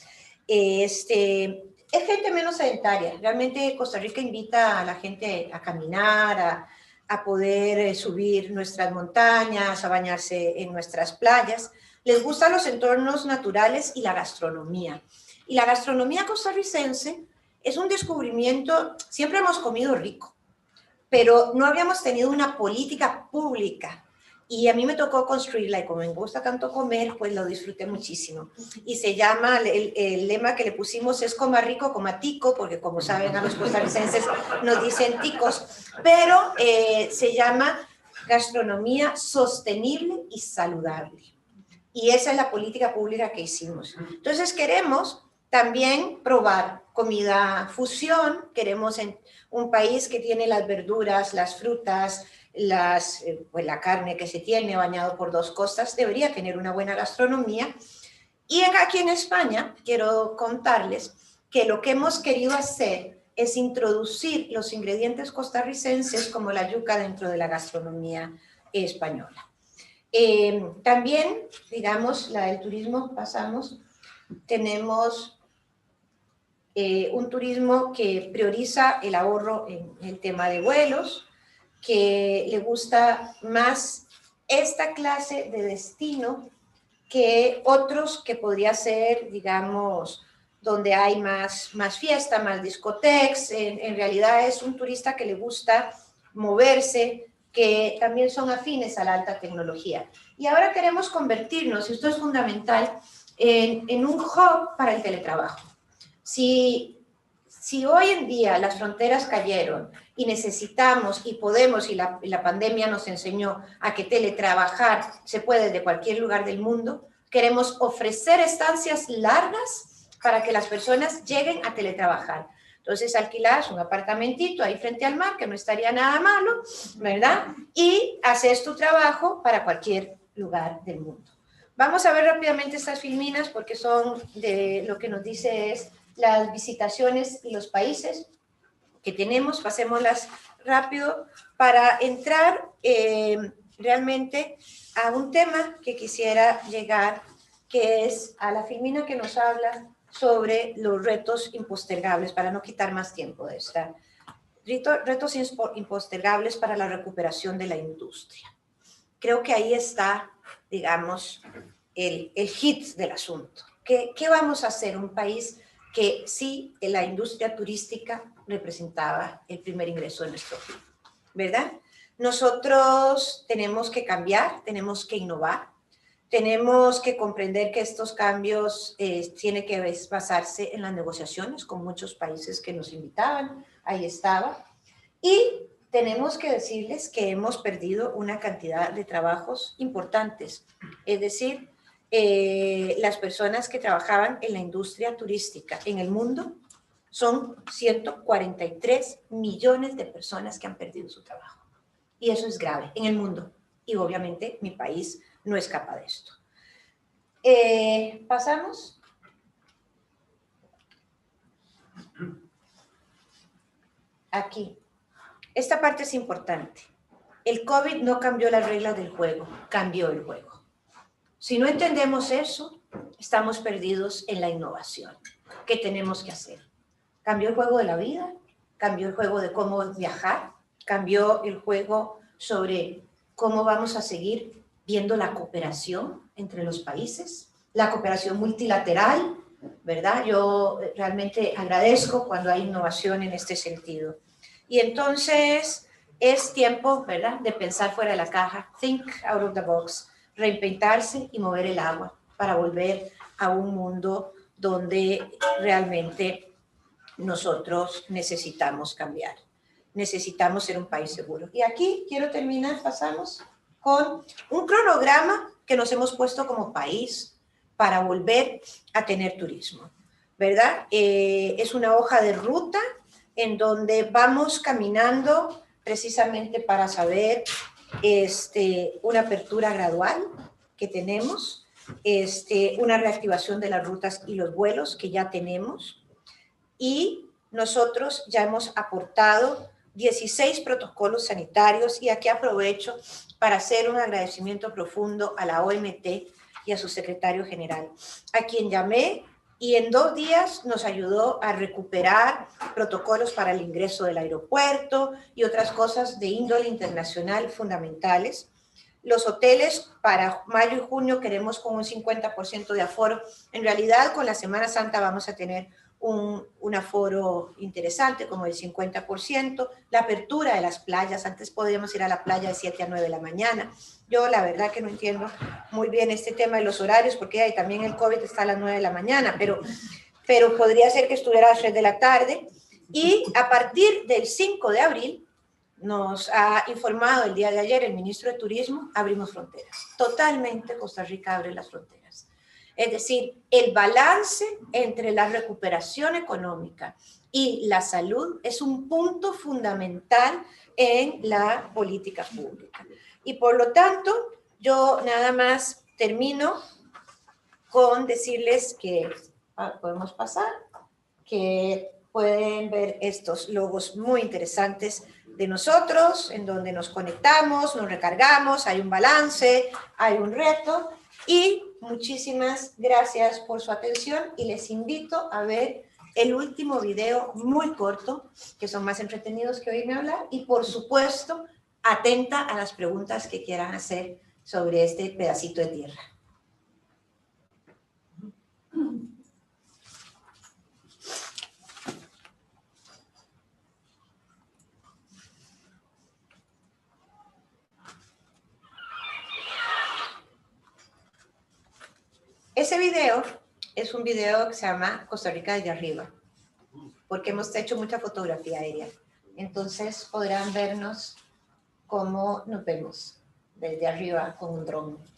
es gente menos sedentaria. Realmente Costa Rica invita a la gente a caminar, a poder subir nuestras montañas, a bañarse en nuestras playas. Les gustan los entornos naturales y la gastronomía. Y la gastronomía costarricense es un descubrimiento. Siempre hemos comido rico, pero no habíamos tenido una política pública. Y a mí me tocó construirla, y como me gusta tanto comer, pues lo disfruté muchísimo. Y se llama, el lema que le pusimos es coma rico, coma tico, porque como saben a los costarricenses nos dicen ticos, pero se llama gastronomía sostenible y saludable. Y esa es la política pública que hicimos. Entonces queremos también probar comida fusión, queremos un país que tiene las verduras, las frutas, pues la carne que se tiene bañado por dos costas, debería tener una buena gastronomía. Y aquí en España quiero contarles que lo que hemos querido hacer es introducir los ingredientes costarricenses como la yuca dentro de la gastronomía española. También, digamos, la del turismo, pasamos, tenemos un turismo que prioriza el ahorro en el tema de vuelos, que le gusta más esta clase de destino que otros que podría ser, digamos, donde hay más fiesta, más discotecas. En realidad es un turista que le gusta moverse, que también son afines a la alta tecnología. Y ahora queremos convertirnos, y esto es fundamental, en un hub para el teletrabajo. Si hoy en día las fronteras cayeron y necesitamos y podemos, y la pandemia nos enseñó a que teletrabajar se puede de cualquier lugar del mundo, queremos ofrecer estancias largas para que las personas lleguen a teletrabajar. Entonces alquilas un apartamentito ahí frente al mar, que no estaría nada malo, ¿verdad? Y haces tu trabajo para cualquier lugar del mundo. Vamos a ver rápidamente estas filminas porque son de lo que nos dice es las visitaciones y los países que tenemos. Pasémoslas rápido para entrar realmente a un tema que quisiera llegar, que es a la filmina que nos habla sobre los retos impostergables, para no quitar más tiempo de esta. Retos impostergables para la recuperación de la industria. Creo que ahí está, digamos, el hit del asunto. ¿Qué vamos a hacer? Un país que sí, la industria turística representaba el primer ingreso de nuestro PIB, ¿verdad? Nosotros tenemos que cambiar, tenemos que innovar, tenemos que comprender que estos cambios tienen que basarse en las negociaciones con muchos países que nos invitaban, ahí estaba, y tenemos que decirles que hemos perdido una cantidad de trabajos importantes, es decir, las personas que trabajaban en la industria turística en el mundo son 143 millones de personas que han perdido su trabajo. Y eso es grave en el mundo. Y obviamente mi país no escapa de esto. Pasamos. Aquí. Esta parte es importante. El COVID no cambió las reglas del juego, cambió el juego. Si no entendemos eso, estamos perdidos en la innovación. ¿Qué tenemos que hacer? Cambió el juego de la vida, cambió el juego de cómo viajar, cambió el juego sobre cómo vamos a seguir viendo la cooperación entre los países, la cooperación multilateral, ¿verdad? Yo realmente agradezco cuando hay innovación en este sentido. Y entonces es tiempo, ¿verdad?, de pensar fuera de la caja, think out of the box, reinventarse y mover el agua para volver a un mundo donde realmente nosotros necesitamos cambiar. Necesitamos ser un país seguro. Y aquí quiero terminar, pasamos, con un cronograma que nos hemos puesto como país para volver a tener turismo, ¿verdad? Es una hoja de ruta en donde vamos caminando precisamente para saber una apertura gradual que tenemos, una reactivación de las rutas y los vuelos que ya tenemos, y nosotros ya hemos aportado 16 protocolos sanitarios, y aquí aprovecho para hacer un agradecimiento profundo a la OMT y a su secretario general, a quien llamé y en 2 días nos ayudó a recuperar protocolos para el ingreso del aeropuerto y otras cosas de índole internacional fundamentales. Los hoteles para mayo y junio queremos con un 50% de aforo. En realidad, con la Semana Santa vamos a tener un aforo interesante, como el 50%. La apertura de las playas, antes podíamos ir a la playa de 7 a 9 de la mañana. Yo la verdad que no entiendo muy bien este tema de los horarios, porque ahí también el COVID está a las 9 de la mañana, pero podría ser que estuviera a las 3 de la tarde. Y a partir del 5 de abril, nos ha informado el día de ayer el ministro de Turismo, abrimos fronteras. Totalmente Costa Rica abre las fronteras. Es decir, el balance entre la recuperación económica y la salud es un punto fundamental en la política pública. Y por lo tanto, yo nada más termino con decirles que, podemos pasar, que pueden ver estos logos muy interesantes de nosotros, en donde nos conectamos, nos recargamos, hay un balance, hay un reto, y muchísimas gracias por su atención y les invito a ver el último video muy corto, que son más entretenidos que oírme hablar, y por supuesto, atenta a las preguntas que quieran hacer sobre este pedacito de tierra. Ese video es un video que se llama Costa Rica desde arriba, porque hemos hecho mucha fotografía aérea. Entonces podrán vernos cómo nos vemos desde arriba con un dron.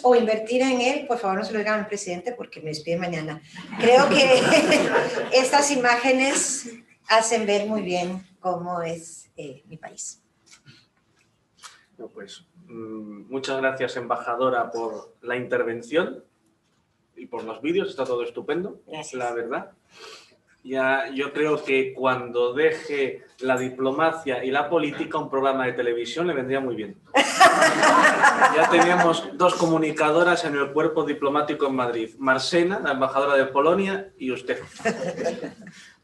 O invertir en él, por favor no se lo digan al presidente porque me despide mañana. Creo que estas imágenes hacen ver muy bien cómo es mi país. No, pues, muchas gracias, embajadora, por la intervención y por los vídeos, está todo estupendo, gracias. La verdad. Ya, yo creo que cuando deje la diplomacia y la política, un programa de televisión le vendría muy bien. Ya teníamos 2 comunicadoras en el cuerpo diplomático en Madrid. Marsena, la embajadora de Polonia, y usted.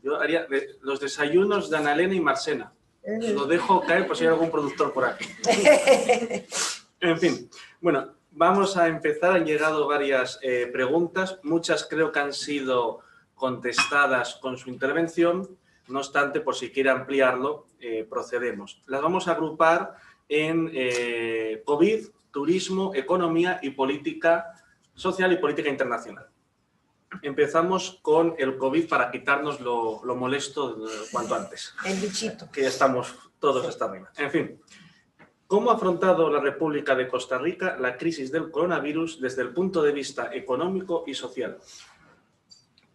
Yo haría los desayunos de Ana Elena y Marsena. Lo dejo caer por si hay algún productor por aquí. En fin, bueno, vamos a empezar. Han llegado varias preguntas, muchas creo que han sido contestadas con su intervención. No obstante, por si quiere ampliarlo, procedemos. Las vamos a agrupar en COVID, turismo, economía y política social y política internacional. Empezamos con el COVID para quitarnos lo molesto cuanto antes. El bichito. Que ya estamos todos hasta arriba. En fin, ¿cómo ha afrontado la República de Costa Rica la crisis del coronavirus desde el punto de vista económico y social?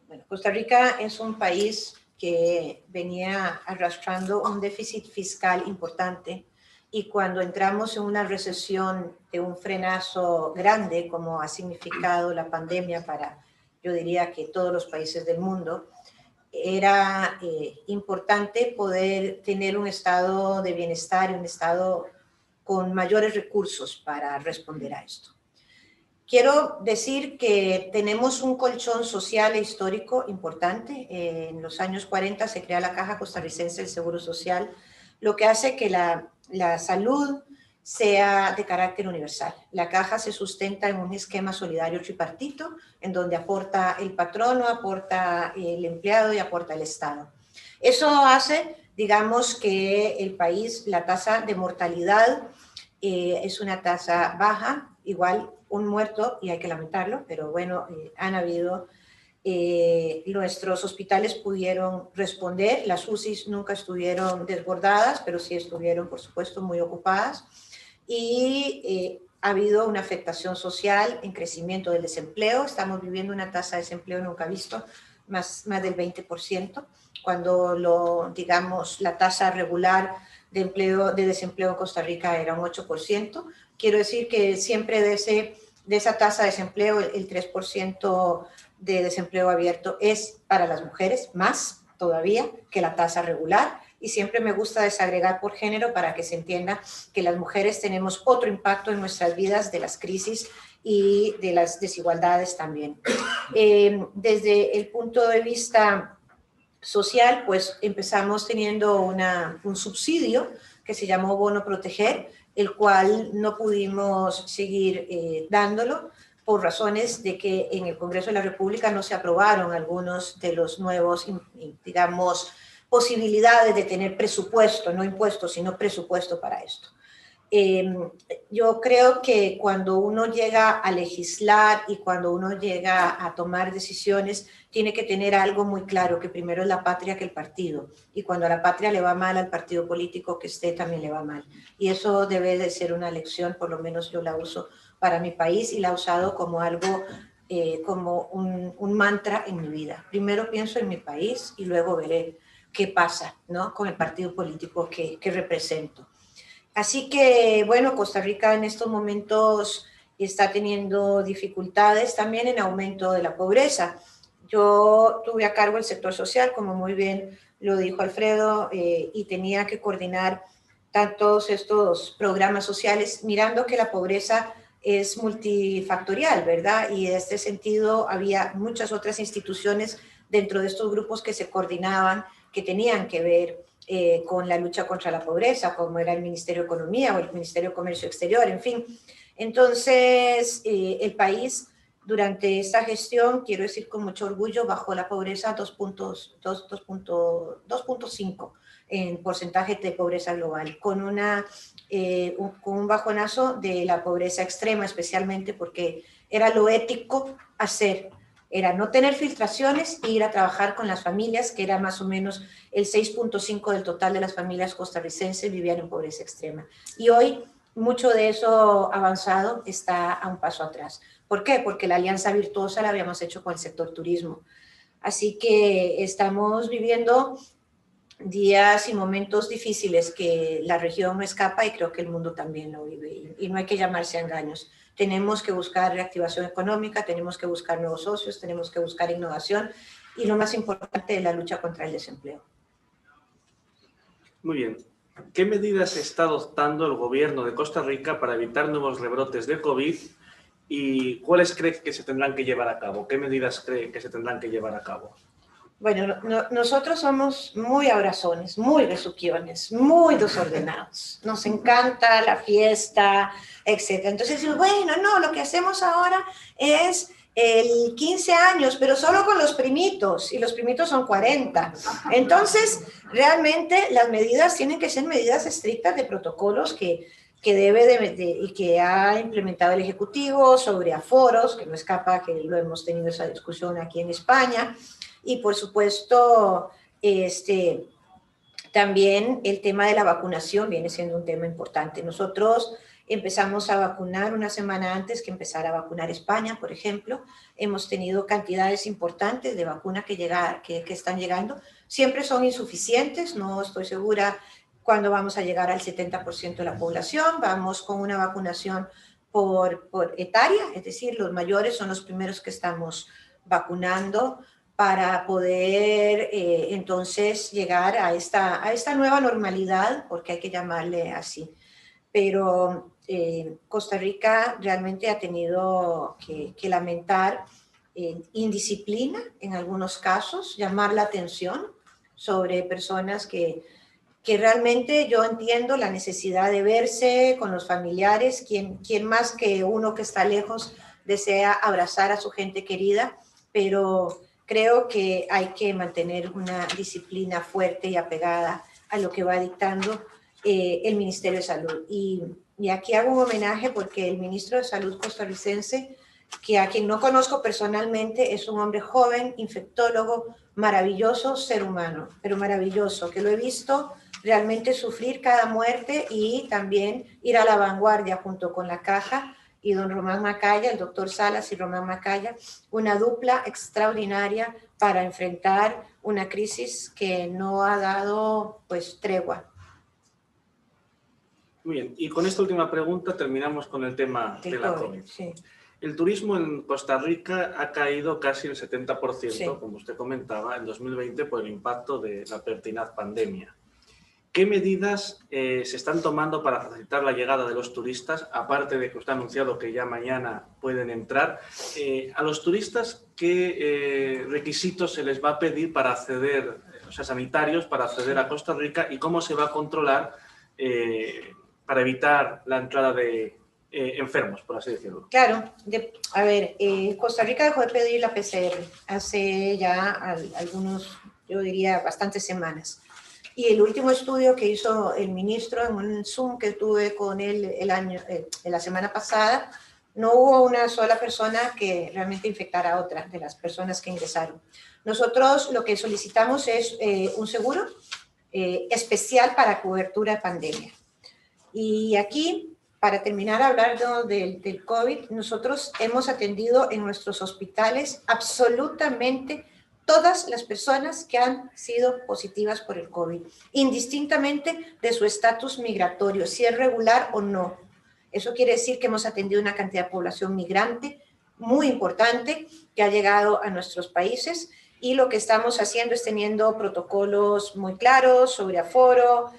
Bueno, Costa Rica es un país que venía arrastrando un déficit fiscal importante y cuando entramos en una recesión de un frenazo grande, como ha significado la pandemia para, yo diría que todos los países del mundo, era importante poder tener un estado de bienestar, un estado con mayores recursos para responder a esto. Quiero decir que tenemos un colchón social e histórico importante. En los años 40 se crea la Caja Costarricense del Seguro Social, lo que hace que la salud sea de carácter universal. La caja se sustenta en un esquema solidario tripartito, en donde aporta el patrono, aporta el empleado y aporta el Estado. Eso hace, digamos, que el país, la tasa de mortalidad es una tasa baja, igual un muerto, y hay que lamentarlo, pero bueno, han habido, nuestros hospitales pudieron responder, las UCIs nunca estuvieron desbordadas, pero sí estuvieron, por supuesto, muy ocupadas, y ha habido una afectación social en crecimiento del desempleo. Estamos viviendo una tasa de desempleo nunca visto, más del 20%, cuando digamos, la tasa regular de desempleo en Costa Rica era un 8%. Quiero decir que siempre de esa tasa de desempleo, el 3% de desempleo abierto es para las mujeres, más todavía que la tasa regular. Y siempre me gusta desagregar por género para que se entienda que las mujeres tenemos otro impacto en nuestras vidas de las crisis y de las desigualdades también. Desde el punto de vista social, pues empezamos teniendo un subsidio que se llamó Bono Proteger, el cual no pudimos seguir dándolo por razones de que en el Congreso de la República no se aprobaron algunos de los nuevos, digamos, posibilidades de tener presupuesto, no impuestos, sino presupuesto para esto. Yo creo que cuando uno llega a legislar y cuando uno llega a tomar decisiones, tiene que tener algo muy claro, que primero es la patria que el partido. Y cuando a la patria le va mal, al partido político que esté también le va mal. Y eso debe de ser una lección, por lo menos yo la uso para mi país y la he usado como algo, como un mantra en mi vida. Primero pienso en mi país y luego veré qué pasa, ¿no?, con el partido político que represento. Así que, bueno, Costa Rica en estos momentos está teniendo dificultades también en aumento de la pobreza. Yo tuve a cargo el sector social, como muy bien lo dijo Alfredo, y tenía que coordinar todos estos programas sociales, mirando que la pobreza es multifactorial, ¿verdad? Y en este sentido había muchas otras instituciones dentro de estos grupos que se coordinaban, que tenían que ver con la lucha contra la pobreza, como era el Ministerio de Economía o el Ministerio de Comercio Exterior, en fin. Entonces, el país durante esta gestión, quiero decir con mucho orgullo, bajó la pobreza 2.5 en porcentaje de pobreza global, con un bajonazo de la pobreza extrema, especialmente porque era lo ético hacer. Era no tener filtraciones e ir a trabajar con las familias, que era más o menos el 6.5% del total de las familias costarricenses vivían en pobreza extrema. Y hoy mucho de eso avanzado está a un paso atrás. ¿Por qué? Porque la alianza virtuosa la habíamos hecho con el sector turismo. Así que estamos viviendo días y momentos difíciles que la región no escapa y creo que el mundo también lo vive. Y no hay que llamarse a engaños. Tenemos que buscar reactivación económica, tenemos que buscar nuevos socios, tenemos que buscar innovación y lo más importante es la lucha contra el desempleo. Muy bien. ¿Qué medidas está adoptando el gobierno de Costa Rica para evitar nuevos rebrotes de COVID y cuáles cree que se tendrán que llevar a cabo? ¿Qué medidas cree que se tendrán que llevar a cabo? Bueno, nosotros somos muy abrazones, muy besuquiones, muy desordenados. Nos encanta la fiesta, etc. Entonces, bueno, no, lo que hacemos ahora es el 15 años, pero solo con los primitos, y los primitos son 40. Entonces, realmente las medidas tienen que ser medidas estrictas de protocolos que debe y que ha implementado el Ejecutivo sobre aforos, que no escapa que lo hemos tenido esa discusión aquí en España. Y por supuesto, también el tema de la vacunación viene siendo un tema importante. Nosotros empezamos a vacunar una semana antes que empezara a vacunar España, por ejemplo. Hemos tenido cantidades importantes de vacunas que están llegando. Siempre son insuficientes, no estoy segura cuándo vamos a llegar al 70% de la población. Vamos con una vacunación por etaria, es decir, los mayores son los primeros que estamos vacunando para poder entonces llegar a esta nueva normalidad, porque hay que llamarle así. Pero Costa Rica realmente ha tenido que lamentar indisciplina en algunos casos, llamar la atención sobre personas que realmente yo entiendo la necesidad de verse con los familiares, quien más que uno que está lejos desea abrazar a su gente querida, pero creo que hay que mantener una disciplina fuerte y apegada a lo que va dictando el Ministerio de Salud. Y aquí hago un homenaje porque el ministro de Salud costarricense, que a quien no conozco personalmente, es un hombre joven, infectólogo, maravilloso ser humano, pero maravilloso, que lo he visto realmente sufrir cada muerte y también ir a la vanguardia junto con la caja y don Román Macaya, el doctor Salas y Román Macaya, una dupla extraordinaria para enfrentar una crisis que no ha dado pues tregua. Muy bien, y con esta última pregunta terminamos con el tema de la COVID. Sí. El turismo en Costa Rica ha caído casi el 70%, sí, como usted comentaba, en 2020 por el impacto de la pertinaz pandemia. ¿Qué medidas se están tomando para facilitar la llegada de los turistas, aparte de que usted ha anunciado que ya mañana pueden entrar? A los turistas, ¿qué requisitos se les va a pedir para acceder, o sea, sanitarios, para acceder a Costa Rica y cómo se va a controlar para evitar la entrada de enfermos, por así decirlo? Claro, a ver, Costa Rica dejó de pedir la PCR hace ya algunos, yo diría, bastantes semanas. Y el último estudio que hizo el ministro en un Zoom que tuve con él la semana pasada, no hubo una sola persona que realmente infectara a otra de las personas que ingresaron. Nosotros lo que solicitamos es un seguro especial para cobertura de pandemia. Y aquí, para terminar hablando del COVID, nosotros hemos atendido en nuestros hospitales absolutamente todas las personas que han sido positivas por el COVID, indistintamente de su estatus migratorio, si es regular o no. Eso quiere decir que hemos atendido una cantidad de población migrante muy importante que ha llegado a nuestros países y lo que estamos haciendo es teniendo protocolos muy claros sobre aforo,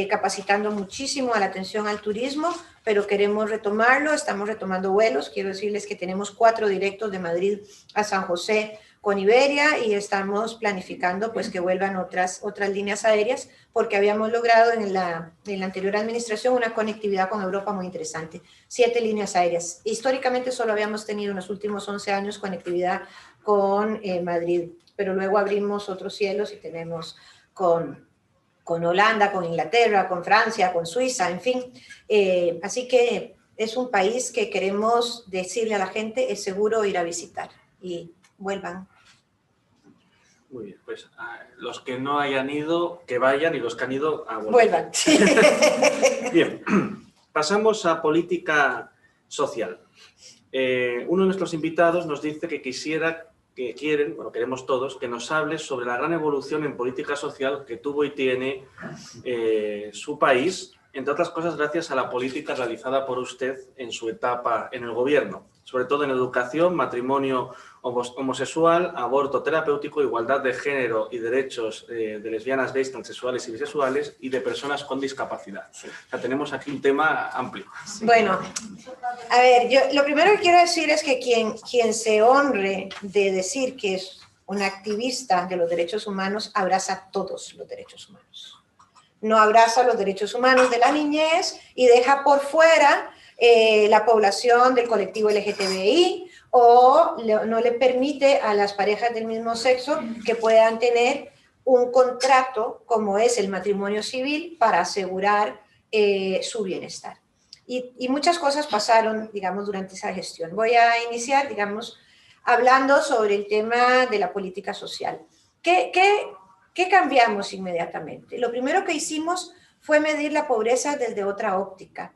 capacitando muchísimo a la atención al turismo, pero queremos retomarlo, estamos retomando vuelos. Quiero decirles que tenemos 4 directos de Madrid a San José con Iberia y estamos planificando pues que vuelvan otras líneas aéreas porque habíamos logrado en la anterior administración una conectividad con Europa muy interesante, 7 líneas aéreas. Históricamente solo habíamos tenido en los últimos 11 años conectividad con Madrid, pero luego abrimos otros cielos y tenemos con Holanda, con Inglaterra, con Francia, con Suiza, en fin. Así que es un país que queremos decirle a la gente es seguro ir a visitar y vuelvan. Muy bien, pues los que no hayan ido, que vayan, y los que han ido, vuelvan. Bien, pasamos a política social. Uno de nuestros invitados nos dice que queremos todos, que nos hable sobre la gran evolución en política social que tuvo y tiene su país, entre otras cosas gracias a la política realizada por usted en su etapa en el gobierno, sobre todo en educación, matrimonio homosexual, aborto terapéutico, igualdad de género y derechos de lesbianas, gays, transexuales y bisexuales y de personas con discapacidad. O sea, tenemos aquí un tema amplio. Bueno, a ver, yo lo primero que quiero decir es que quien se honre de decir que una activista de los derechos humanos abraza todos los derechos humanos. No abraza los derechos humanos de la niñez y deja por fuera la población del colectivo LGTBI, o no le permite a las parejas del mismo sexo que puedan tener un contrato como es el matrimonio civil para asegurar su bienestar. Y muchas cosas pasaron, digamos, durante esa gestión. Voy a iniciar, digamos, hablando sobre el tema de la política social. ¿Qué cambiamos inmediatamente? Lo primero que hicimos fue medir la pobreza desde otra óptica.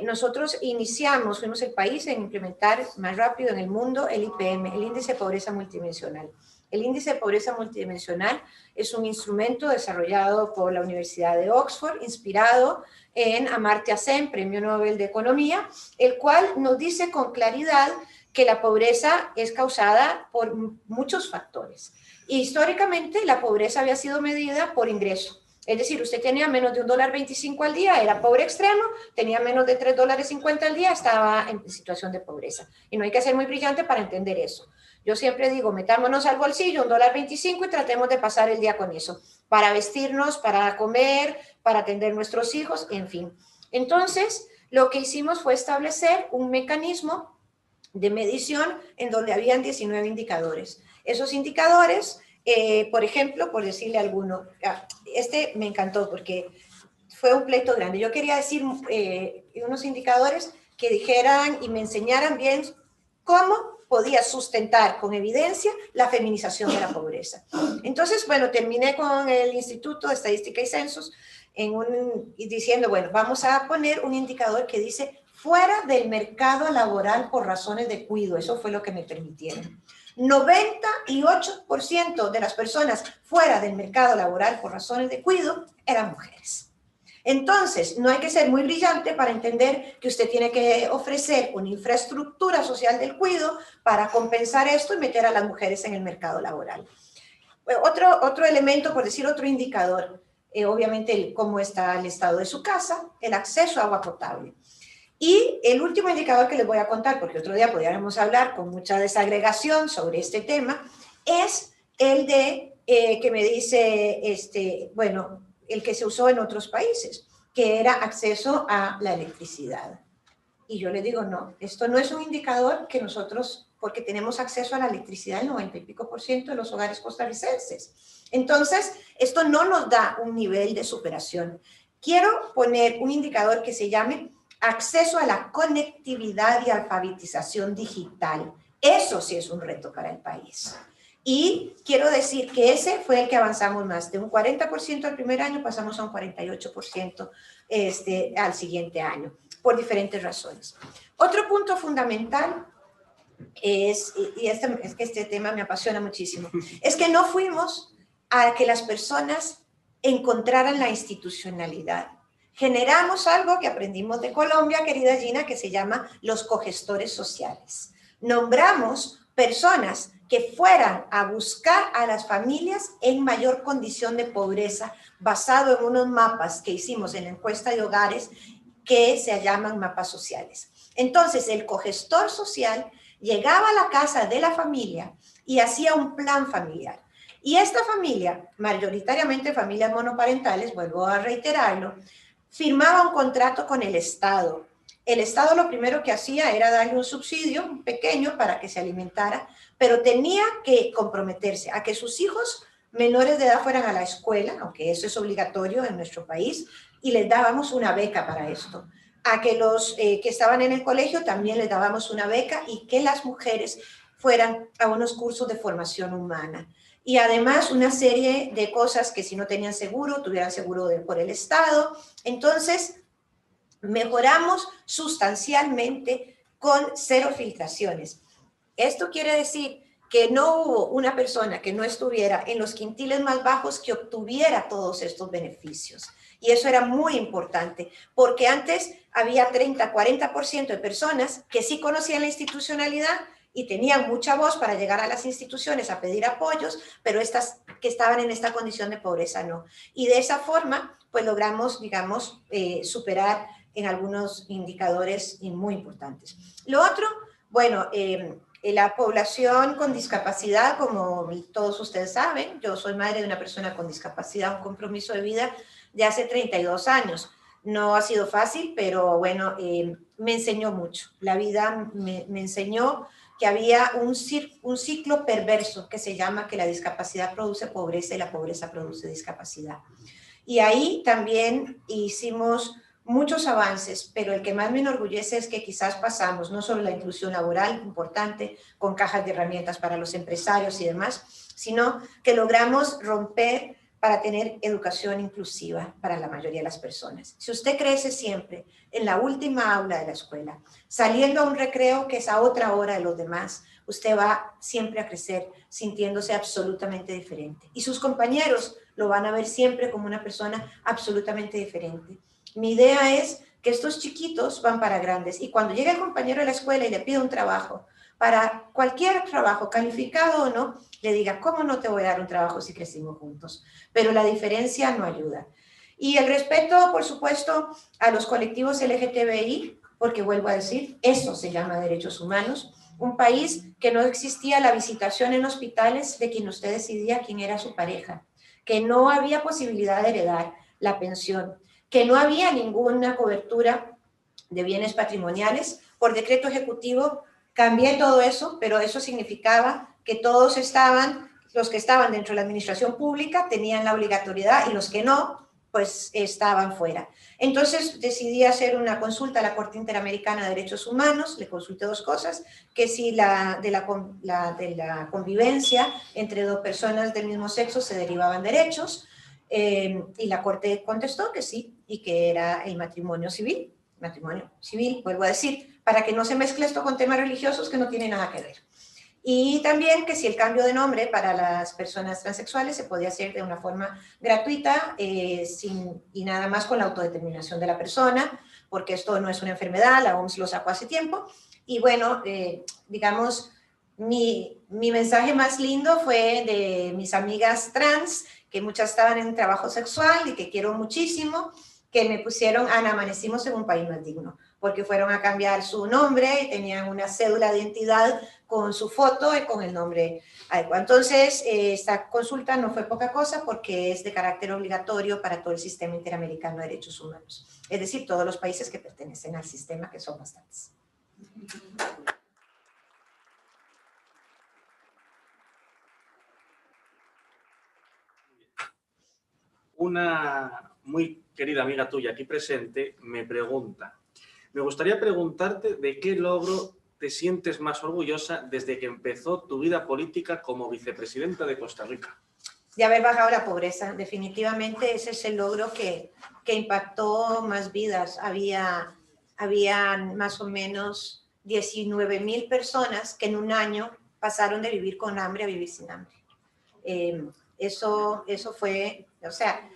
Nosotros fuimos el país en implementar más rápido en el mundo el IPM, el Índice de Pobreza Multidimensional. El Índice de Pobreza Multidimensional es un instrumento desarrollado por la Universidad de Oxford, inspirado en Amartya Sen, Premio Nobel de Economía, el cual nos dice con claridad que la pobreza es causada por muchos factores. Históricamente, la pobreza había sido medida por ingreso. Es decir, usted tenía menos de $1.25 al día, era pobre extremo, tenía menos de $3.50 al día, estaba en situación de pobreza. Y no hay que ser muy brillante para entender eso. Yo siempre digo, metámonos al bolsillo $1.25 y tratemos de pasar el día con eso, para vestirnos, para comer, para atender nuestros hijos, en fin. Entonces, lo que hicimos fue establecer un mecanismo de medición en donde habían 19 indicadores. Esos indicadores, por ejemplo, por decirle alguno, este me encantó porque fue un pleito grande. Yo quería decir unos indicadores que dijeran y me enseñaran bien cómo podía sustentar con evidencia la feminización de la pobreza. Entonces, bueno, terminé con el Instituto de Estadística y Censos diciendo, bueno, vamos a poner un indicador que dice fuera del mercado laboral por razones de cuidado. Eso fue lo que me permitieron. 98% de las personas fuera del mercado laboral por razones de cuidado eran mujeres. Entonces, no hay que ser muy brillante para entender que usted tiene que ofrecer una infraestructura social del cuidado para compensar esto y meter a las mujeres en el mercado laboral. Otro elemento, por decir otro indicador, obviamente cómo está el estado de su casa, el acceso a agua potable. Y el último indicador que les voy a contar, porque otro día podríamos hablar con mucha desagregación sobre este tema, es el de que me dice, bueno, el que se usó en otros países, que era acceso a la electricidad. Y yo le digo, no, esto no es un indicador que nosotros, porque tenemos acceso a la electricidad el 90 y pico % de los hogares costarricenses. Entonces, esto no nos da un nivel de superación. Quiero poner un indicador que se llame acceso a la conectividad y alfabetización digital. Eso sí es un reto para el país. Y quiero decir que ese fue el que avanzamos más. De un 40% al primer año pasamos a un 48% al siguiente año, por diferentes razones. Otro punto fundamental es que este tema me apasiona muchísimo, es que no fuimos a que las personas encontraran la institucionalidad. Generamos algo que aprendimos de Colombia, querida Gina, que se llama los cogestores sociales. Nombramos personas que fueran a buscar a las familias en mayor condición de pobreza, basado en unos mapas que hicimos en la encuesta de hogares que se llaman mapas sociales. Entonces, el cogestor social llegaba a la casa de la familia y hacía un plan familiar. Y esta familia, mayoritariamente familias monoparentales, vuelvo a reiterarlo, firmaba un contrato con el Estado. El Estado lo primero que hacía era darle un subsidio pequeño para que se alimentara, pero tenía que comprometerse a que sus hijos menores de edad fueran a la escuela, aunque eso es obligatorio en nuestro país, y les dábamos una beca para esto. A que los que estaban en el colegio también les dábamos una beca y que las mujeres fueran a unos cursos de formación humana. Y además una serie de cosas que si no tenían seguro, tuvieran seguro por el Estado. Entonces, mejoramos sustancialmente con 0 filtraciones. Esto quiere decir que no hubo una persona que no estuviera en los quintiles más bajos que obtuviera todos estos beneficios. Y eso era muy importante, porque antes había 30, 40% de personas que sí conocían la institucionalidad y tenían mucha voz para llegar a las instituciones a pedir apoyos, pero estas que estaban en esta condición de pobreza no. Y de esa forma, pues logramos, digamos, superar en algunos indicadores muy importantes. Lo otro, bueno, La población con discapacidad, como todos ustedes saben, yo soy madre de una persona con discapacidad, un compromiso de vida de hace 32 años. No ha sido fácil, pero bueno, me enseñó mucho. La vida me enseñó que había un ciclo perverso que se llama que la discapacidad produce pobreza y la pobreza produce discapacidad. Y ahí también hicimos muchos avances, pero el que más me enorgullece es que quizás pasamos no solo la inclusión laboral, importante, con cajas de herramientas para los empresarios y demás, sino que logramos romper para tener educación inclusiva para la mayoría de las personas. Si usted crece siempre en la última aula de la escuela, saliendo a un recreo que es a otra hora de los demás, usted va siempre a crecer sintiéndose absolutamente diferente. Y sus compañeros lo van a ver siempre como una persona absolutamente diferente. Mi idea es que estos chiquitos van para grandes y cuando llega el compañero de la escuela y le pide un trabajo, para cualquier trabajo, calificado o no, le diga, ¿cómo no te voy a dar un trabajo si crecimos juntos? Pero la diferencia no ayuda. Y el respeto, por supuesto, a los colectivos LGTBI, porque vuelvo a decir, eso se llama derechos humanos. Un país que no existía la visitación en hospitales de quien usted decidía quién era su pareja, que no había posibilidad de heredar la pensión, que no había ninguna cobertura de bienes patrimoniales. Por decreto ejecutivo cambié todo eso, pero eso significaba que todos estaban, los que estaban dentro de la administración pública tenían la obligatoriedad y los que no, pues estaban fuera. Entonces decidí hacer una consulta a la Corte Interamericana de Derechos Humanos, le consulté dos cosas, que si de la convivencia entre dos personas del mismo sexo se derivaban derechos, y la Corte contestó que sí, y que era el matrimonio civil, vuelvo a decir, para que no se mezcle esto con temas religiosos que no tienen nada que ver. Y también que si el cambio de nombre para las personas transexuales se podía hacer de una forma gratuita y nada más con la autodeterminación de la persona, porque esto no es una enfermedad, la OMS lo sacó hace tiempo. Y bueno, digamos, mi mensaje más lindo fue de mis amigas trans, que muchas estaban en trabajo sexual y que quiero muchísimo, que me pusieron, Ana, amanecimos en un país más digno, porque fueron a cambiar su nombre y tenían una cédula de identidad con su foto y con el nombre adecuado. Entonces, esta consulta no fue poca cosa porque es de carácter obligatorio para todo el sistema interamericano de derechos humanos, es decir, todos los países que pertenecen al sistema, que son bastantes. Una muy querida amiga tuya aquí presente me pregunta, me gustaría preguntarte de qué logro te sientes más orgullosa desde que empezó tu vida política como vicepresidenta de Costa Rica. De haber bajado la pobreza, definitivamente ese es el logro que impactó más vidas. Habían más o menos 19,000 personas que en un año pasaron de vivir con hambre a vivir sin hambre. Eso fue, o sea,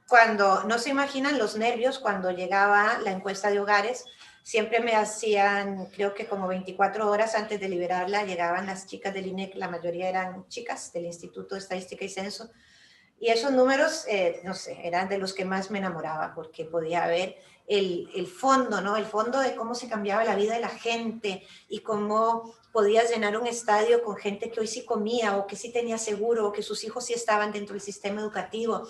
cuando no se imaginan los nervios cuando llegaba la encuesta de hogares, siempre me hacían, creo que como 24 horas antes de liberarla, llegaban las chicas del INEC, la mayoría eran chicas del Instituto de Estadística y Censo, y esos números, no sé, eran de los que más me enamoraba, porque podía ver el fondo, ¿no? El fondo de cómo se cambiaba la vida de la gente y cómo podías llenar un estadio con gente que hoy sí comía o que sí tenía seguro o que sus hijos sí estaban dentro del sistema educativo.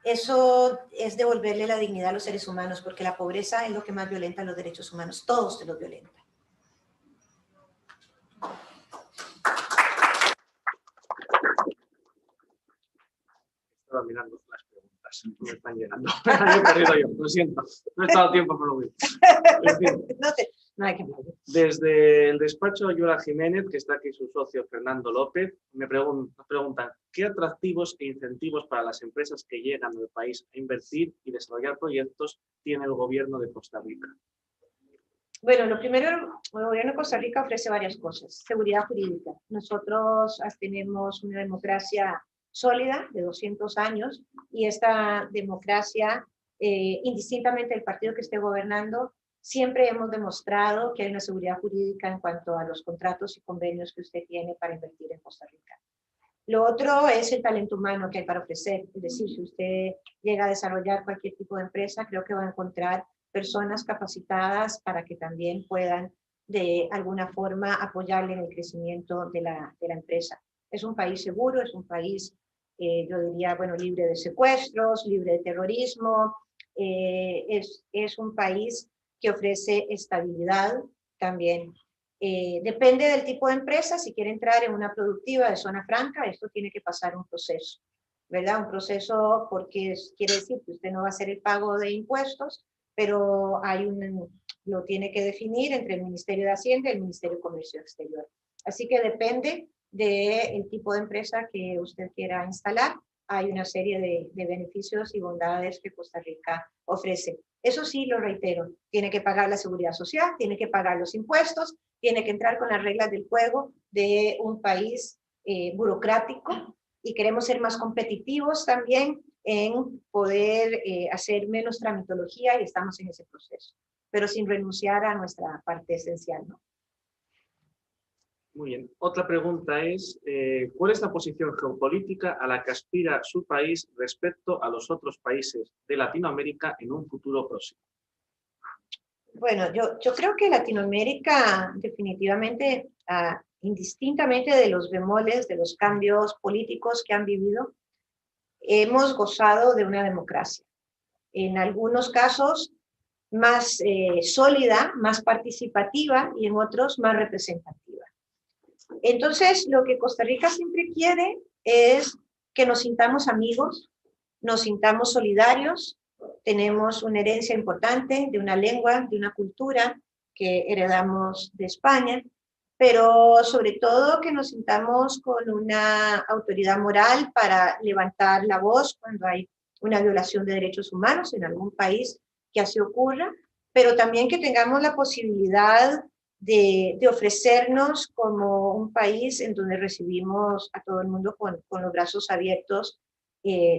Eso es devolverle la dignidad a los seres humanos, porque la pobreza es lo que más violenta los derechos humanos, todos te los violentan. Estaba mirando las preguntas, me están llegando. Me he perdido yo, lo siento, no he estado a tiempo por lo mismo. No hay que hablar. Desde el despacho de Yola Jiménez, que está aquí su socio Fernando López, nos preguntan ¿qué atractivos e incentivos para las empresas que llegan al país a invertir y desarrollar proyectos tiene el gobierno de Costa Rica? Bueno, lo primero, el gobierno de Costa Rica ofrece varias cosas. Seguridad jurídica. Nosotros tenemos una democracia sólida de 200 años y esta democracia, indistintamente del partido que esté gobernando, siempre hemos demostrado que hay una seguridad jurídica en cuanto a los contratos y convenios que usted tiene para invertir en Costa Rica. Lo otro es el talento humano que hay para ofrecer. Es decir, si usted llega a desarrollar cualquier tipo de empresa, creo que va a encontrar personas capacitadas para que también puedan de alguna forma apoyarle en el crecimiento de la empresa. Es un país seguro, es un país, yo diría, bueno, libre de secuestros, libre de terrorismo, es un país que ofrece estabilidad también. Depende del tipo de empresa, si quiere entrar en una productiva de zona franca, esto tiene que pasar un proceso, ¿verdad? Un proceso porque quiere decir que usted no va a hacer el pago de impuestos, pero lo tiene que definir entre el Ministerio de Hacienda y el Ministerio de Comercio Exterior. Así que depende del tipo de empresa que usted quiera instalar. Hay una serie de beneficios y bondades que Costa Rica ofrece. Eso sí, lo reitero, tiene que pagar la seguridad social, tiene que pagar los impuestos, tiene que entrar con las reglas del juego de un país burocrático, y queremos ser más competitivos también en poder hacer menos tramitología, y estamos en ese proceso, pero sin renunciar a nuestra parte esencial, ¿no? Muy bien. Otra pregunta es, ¿cuál es la posición geopolítica a la que aspira su país respecto a los otros países de Latinoamérica en un futuro próximo? Bueno, yo creo que Latinoamérica definitivamente, indistintamente de los bemoles, de los cambios políticos que han vivido, hemos gozado de una democracia. En algunos casos más sólida, más participativa, y en otros más representativa. Entonces, lo que Costa Rica siempre quiere es que nos sintamos amigos, nos sintamos solidarios. Tenemos una herencia importante de una lengua, de una cultura que heredamos de España, pero sobre todo que nos sintamos con una autoridad moral para levantar la voz cuando hay una violación de derechos humanos en algún país que así ocurra, pero también que tengamos la posibilidad de ofrecernos como un país en donde recibimos a todo el mundo con los brazos abiertos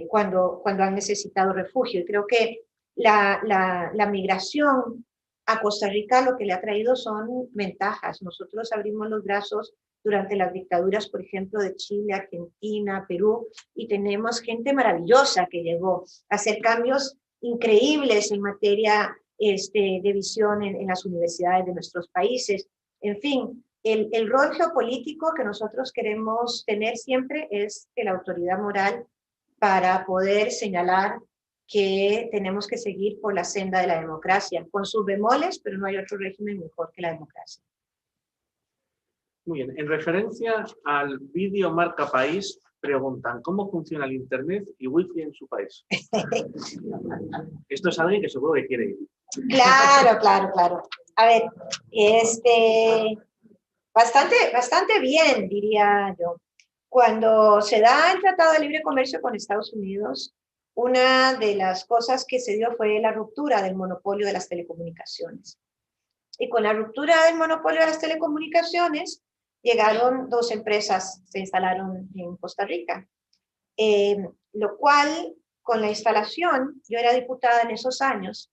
cuando han necesitado refugio. Y creo que la migración a Costa Rica lo que le ha traído son ventajas. Nosotros abrimos los brazos durante las dictaduras, por ejemplo, de Chile, Argentina, Perú, y tenemos gente maravillosa que llegó a hacer cambios increíbles en materia de visión en las universidades de nuestros países. En fin, el rol geopolítico que nosotros queremos tener siempre es de la autoridad moral para poder señalar que tenemos que seguir por la senda de la democracia, con sus bemoles, pero no hay otro régimen mejor que la democracia. Muy bien. En referencia al vídeo marca país, preguntan, ¿cómo funciona el internet y wifi en su país? Esto es alguien que seguro que quiere ir. Claro. A ver, bastante bien, diría yo. Cuando se da el Tratado de Libre Comercio con Estados Unidos, una de las cosas que se dio fue la ruptura del monopolio de las telecomunicaciones. Y con la ruptura del monopolio de las telecomunicaciones, llegaron dos empresas, se instalaron en Costa Rica. Lo cual, con la instalación, yo era diputada en esos años,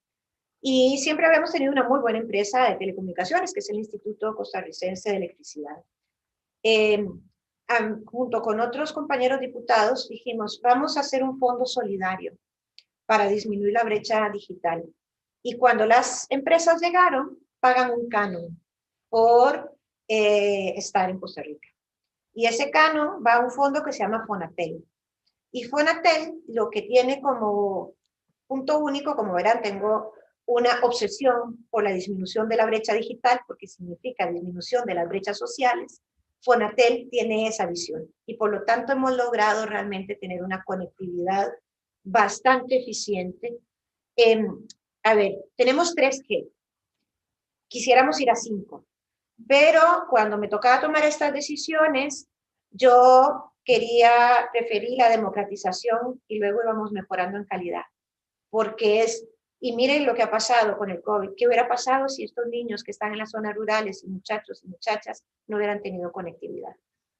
y siempre habíamos tenido una muy buena empresa de telecomunicaciones, que es el Instituto Costarricense de Electricidad. Junto con otros compañeros diputados, dijimos, vamos a hacer un fondo solidario para disminuir la brecha digital. Y cuando las empresas llegaron, pagan un canon por estar en Costa Rica. Y ese canon va a un fondo que se llama Fonatel. Y Fonatel lo que tiene como punto único, como verán, tengo una obsesión por la disminución de la brecha digital, porque significa disminución de las brechas sociales. Fonatel tiene esa visión y por lo tanto hemos logrado realmente tener una conectividad bastante eficiente. A ver, tenemos 3G, quisiéramos ir a 5, pero cuando me tocaba tomar estas decisiones, yo quería preferir la democratización y luego íbamos mejorando en calidad, porque y miren lo que ha pasado con el COVID. ¿Qué hubiera pasado si estos niños que están en las zonas rurales y muchachos y muchachas no hubieran tenido conectividad?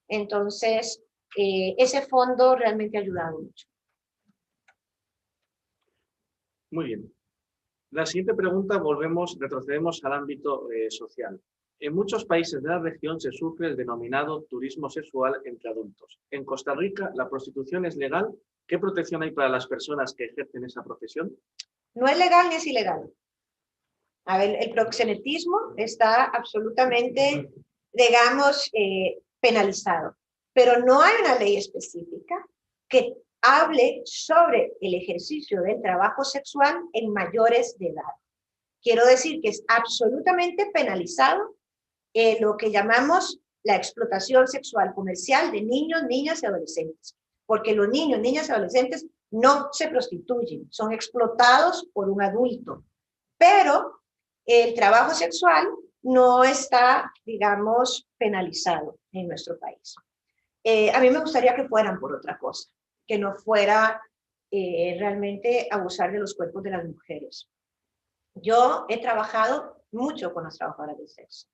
Entonces, ese fondo realmente ha ayudado mucho. Muy bien. La siguiente pregunta, retrocedemos al ámbito social. En muchos países de la región se sufre el denominado turismo sexual entre adultos. En Costa Rica, ¿la prostitución es legal? ¿Qué protección hay para las personas que ejercen esa profesión? No es legal ni es ilegal. A ver, el proxenetismo está absolutamente, digamos, penalizado, pero no hay una ley específica que hable sobre el ejercicio del trabajo sexual en mayores de edad. Quiero decir que es absolutamente penalizado lo que llamamos la explotación sexual comercial de niños, niñas y adolescentes, porque los niños, niñas y adolescentes no se prostituyen, son explotados por un adulto, pero el trabajo sexual no está, digamos, penalizado en nuestro país. A mí me gustaría que fueran por otra cosa, que no fuera realmente abusar de los cuerpos de las mujeres. Yo he trabajado mucho con las trabajadoras del sexo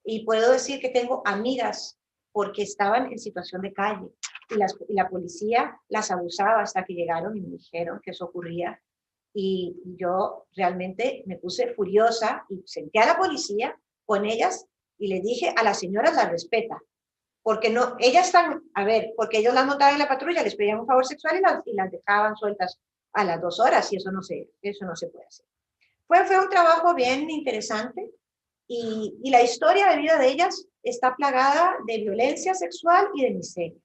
y puedo decir que tengo amigas porque estaban en situación de calle y la policía las abusaba hasta que llegaron y me dijeron que eso ocurría. Y yo realmente me puse furiosa y senté a la policía con ellas y les dije a las señoras las respeta, porque no, ellas están, a ver, porque ellos las montaban en la patrulla, les pedían un favor sexual y las dejaban sueltas a las 2 horas y eso no se puede hacer. Fue un trabajo bien interesante y la historia de vida de ellas está plagada de violencia sexual y de miseria.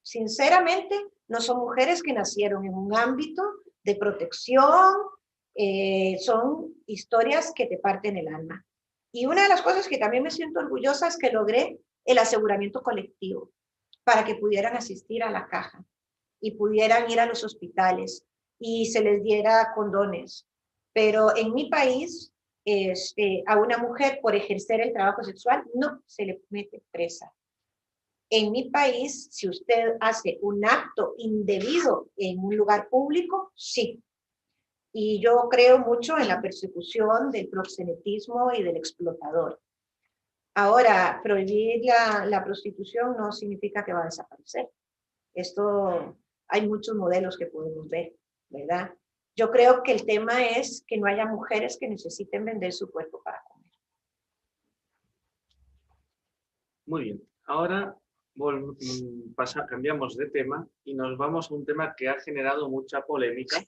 Sinceramente, no son mujeres que nacieron en un ámbito de protección, son historias que te parten el alma. Y una de las cosas que también me siento orgullosa es que logré el aseguramiento colectivo para que pudieran asistir a la caja y pudieran ir a los hospitales y se les diera condones. Pero en mi país, a una mujer por ejercer el trabajo sexual no se le mete presa. En mi país, si usted hace un acto indebido en un lugar público, sí. Y yo creo mucho en la persecución del proxenetismo y del explotador. Ahora, prohibir la prostitución no significa que va a desaparecer. Esto, hay muchos modelos que podemos ver, ¿verdad? Yo creo que el tema es que no haya mujeres que necesiten vender su cuerpo para comer. Muy bien. Ahora cambiamos de tema y nos vamos a un tema que ha generado mucha polémica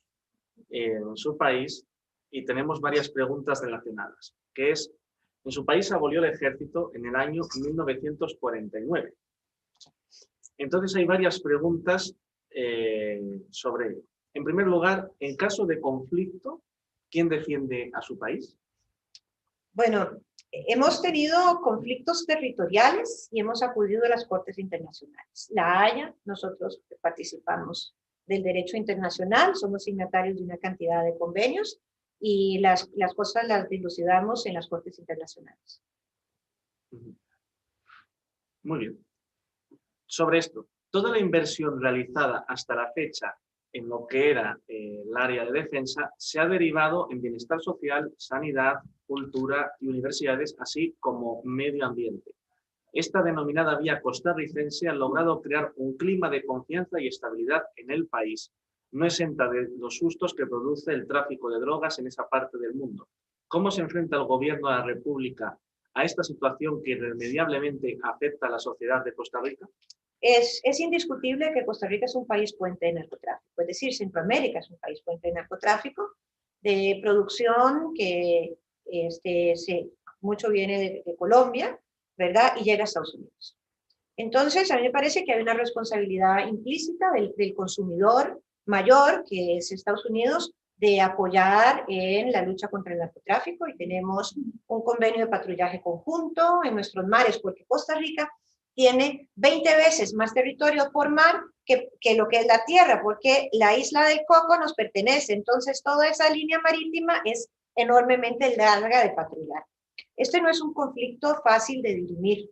en su país y tenemos varias preguntas relacionadas, que es, en su país abolió el ejército en el año 1949. Entonces hay varias preguntas sobre ello. En primer lugar, en caso de conflicto, ¿quién defiende a su país? Bueno, hemos tenido conflictos territoriales y hemos acudido a las cortes internacionales. La Haya, nosotros participamos del derecho internacional, somos signatarios de una cantidad de convenios y las cosas las dilucidamos en las cortes internacionales. Muy bien. Sobre esto, toda la inversión realizada hasta la fecha en lo que era el área de defensa se ha derivado en bienestar social, sanidad, cultura y universidades, así como medio ambiente. Esta denominada vía costarricense ha logrado crear un clima de confianza y estabilidad en el país, no exenta de los sustos que produce el tráfico de drogas en esa parte del mundo. ¿Cómo se enfrenta el gobierno de la República a esta situación que irremediablemente afecta a la sociedad de Costa Rica? Es indiscutible que Costa Rica es un país puente de narcotráfico, es decir, Centroamérica es un país puente de narcotráfico, de producción que mucho viene de Colombia, ¿verdad? Y llega a Estados Unidos. Entonces, a mí me parece que hay una responsabilidad implícita del consumidor mayor, que es Estados Unidos, de apoyar en la lucha contra el narcotráfico y tenemos un convenio de patrullaje conjunto en nuestros mares, porque Costa Rica tiene 20 veces más territorio por mar que lo que es la tierra, porque la isla del Coco nos pertenece, entonces toda esa línea marítima es enormemente larga de patrullar. Este no es un conflicto fácil de dirimir.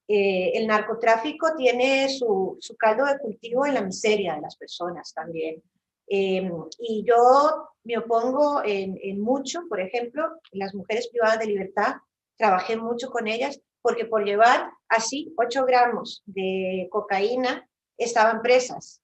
El narcotráfico tiene su caldo de cultivo en la miseria de las personas también. Y yo me opongo en mucho, por ejemplo, las mujeres privadas de libertad, trabajé mucho con ellas, porque por llevar así 8 gramos de cocaína estaban presas.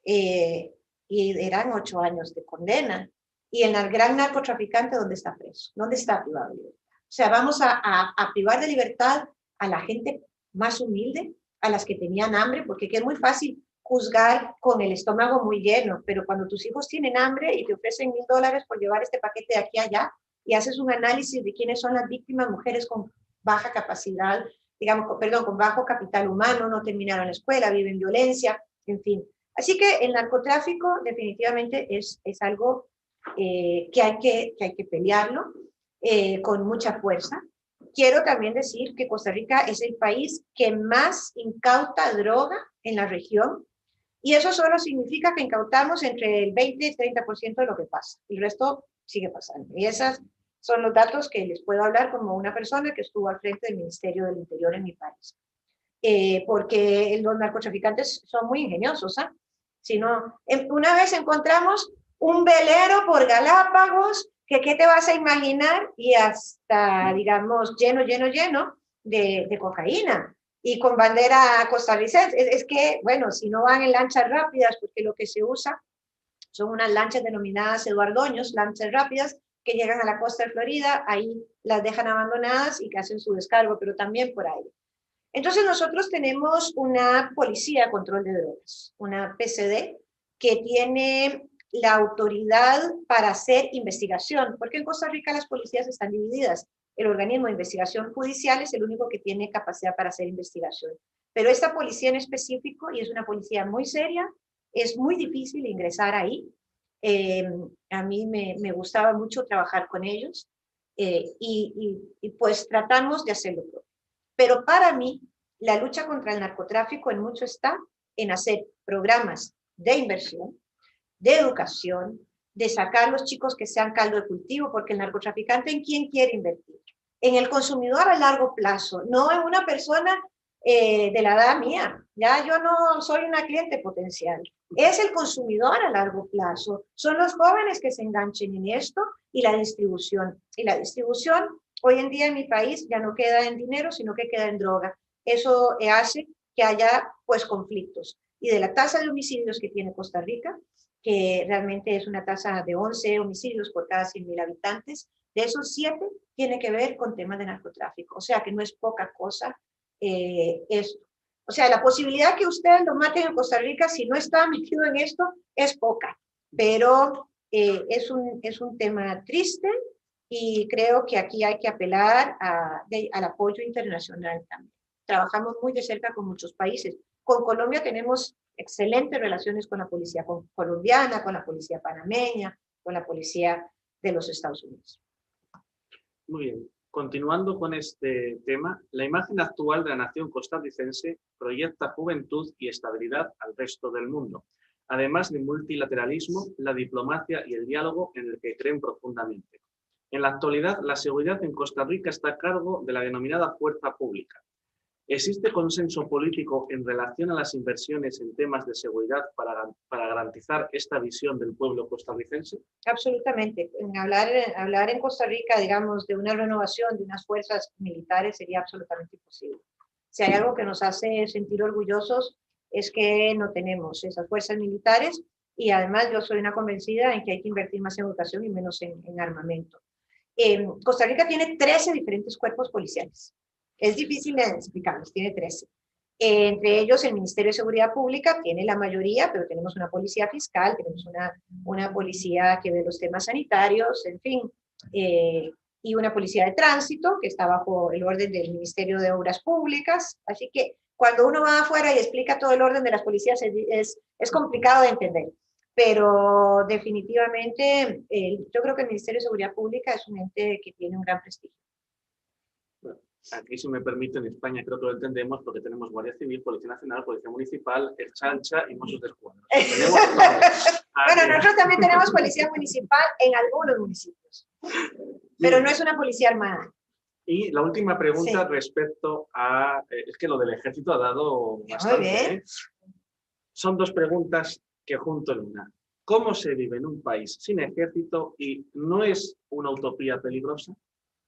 Y eran 8 años de condena. Y el gran narcotraficante, ¿dónde está preso? ¿Dónde está privado de libertad? O sea, vamos a privar de libertad a la gente más humilde, a las que tenían hambre, porque es muy fácil juzgar con el estómago muy lleno, pero cuando tus hijos tienen hambre y te ofrecen $1,000 por llevar este paquete de aquí a allá, y haces un análisis de quiénes son las víctimas, mujeres con baja capacidad, digamos, perdón, con bajo capital humano, no terminaron la escuela, viven violencia, en fin. Así que el narcotráfico definitivamente es algo que hay que pelearlo con mucha fuerza. Quiero también decir que Costa Rica es el país que más incauta droga en la región, y eso solo significa que incautamos entre el 20 y 30% de lo que pasa. El resto sigue pasando. Y esos son los datos que les puedo hablar como una persona que estuvo al frente del Ministerio del Interior en mi país. Porque los narcotraficantes son muy ingeniosos. ¿eh? Si no, una vez encontramos un velero por Galápagos, que ¿qué te vas a imaginar? Y hasta, digamos, lleno de cocaína y con bandera costarricense. Es que, bueno, si no van en lanchas rápidas, porque lo que se usa son unas lanchas denominadas Eduardoños, lanchas rápidas, que llegan a la costa de Florida, ahí las dejan abandonadas y que hacen su descargo, pero también por ahí. Entonces nosotros tenemos una policía de control de drogas, una PCD, que tiene la autoridad para hacer investigación, porque en Costa Rica las policías están divididas. El organismo de investigación judicial es el único que tiene capacidad para hacer investigación. Pero esta policía en específico, y es una policía muy seria, es muy difícil ingresar ahí. A mí me gustaba mucho trabajar con ellos y pues tratamos de hacerlo todo. Pero para mí, la lucha contra el narcotráfico en mucho está en hacer programas de inversión, de educación, de sacar a los chicos que sean caldo de cultivo, porque el narcotraficante, ¿en quién quiere invertir? En el consumidor a largo plazo, no en una persona de la edad mía. Ya yo no soy una cliente potencial. Es el consumidor a largo plazo. Son los jóvenes que se enganchen en esto y la distribución. Y la distribución hoy en día en mi país ya no queda en dinero, sino que queda en droga. Eso hace que haya pues conflictos. Y de la tasa de homicidios que tiene Costa Rica, que realmente es una tasa de 11 homicidios por cada 100,000 habitantes, de esos 7 tiene que ver con temas de narcotráfico. O sea que no es poca cosa esto. O sea, la posibilidad que ustedes lo maten en Costa Rica si no está metido en esto es poca, pero es un tema triste y creo que aquí hay que apelar al apoyo internacional también. Trabajamos muy de cerca con muchos países. Con Colombia tenemos excelentes relaciones con la policía colombiana, con la policía panameña, con la policía de los Estados Unidos. Muy bien. Continuando con este tema, la imagen actual de la nación costarricense proyecta juventud y estabilidad al resto del mundo, además del multilateralismo, la diplomacia y el diálogo en el que creen profundamente. En la actualidad, la seguridad en Costa Rica está a cargo de la denominada fuerza pública. ¿Existe consenso político en relación a las inversiones en temas de seguridad para garantizar esta visión del pueblo costarricense? Absolutamente. Hablar en Costa Rica, digamos, de una renovación de unas fuerzas militares sería absolutamente imposible. Si hay algo que nos hace sentir orgullosos es que no tenemos esas fuerzas militares y además yo soy una convencida en que hay que invertir más en educación y menos en armamento. Costa Rica tiene 13 diferentes cuerpos policiales. Es difícil de explicarlos, tiene 13. Entre ellos, el Ministerio de Seguridad Pública tiene la mayoría, pero tenemos una policía fiscal, tenemos una policía que ve los temas sanitarios, en fin, y una policía de tránsito que está bajo el orden del Ministerio de Obras Públicas. Así que cuando uno va afuera y explica todo el orden de las policías es complicado de entender. Pero definitivamente yo creo que el Ministerio de Seguridad Pública es un ente que tiene un gran prestigio. Aquí, si me permite, en España creo que lo entendemos porque tenemos Guardia Civil, Policía Nacional, Policía Municipal, Ertzaintza y Mossos d'Esquadra. Bueno, nosotros también tenemos Policía Municipal en algunos municipios, pero no es una policía armada. Y la última pregunta Sí. Respecto a... es que lo del ejército ha dado bastante. Muy bien. Son 2 preguntas que junto en una. ¿Cómo se vive en un país sin ejército y no es una utopía peligrosa?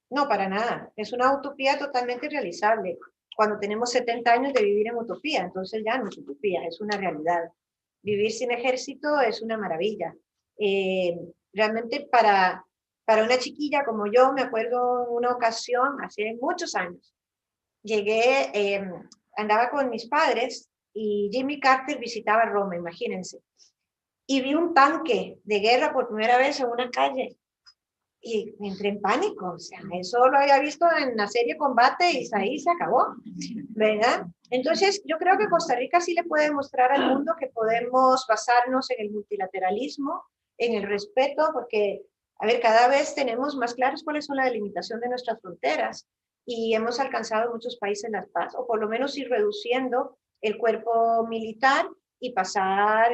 No, para nada. Es una utopía totalmente realizable. Cuando tenemos 70 años de vivir en utopía, entonces ya no es utopía, es una realidad. Vivir sin ejército es una maravilla. Realmente para una chiquilla como yo, me acuerdo una ocasión, hace muchos años, llegué, andaba con mis padres y Jimmy Carter visitaba Roma, imagínense. Y vi un tanque de guerra por primera vez en una calle. y entré en pánico, o sea, eso lo había visto en la serie Combate y ahí se acabó, ¿verdad? Entonces, yo creo que Costa Rica sí le puede mostrar al mundo que podemos basarnos en el multilateralismo, en el respeto, porque, a ver, cada vez tenemos más claros cuáles son la delimitación de nuestras fronteras y hemos alcanzado en muchos países la paz, o por lo menos ir reduciendo el cuerpo militar y pasar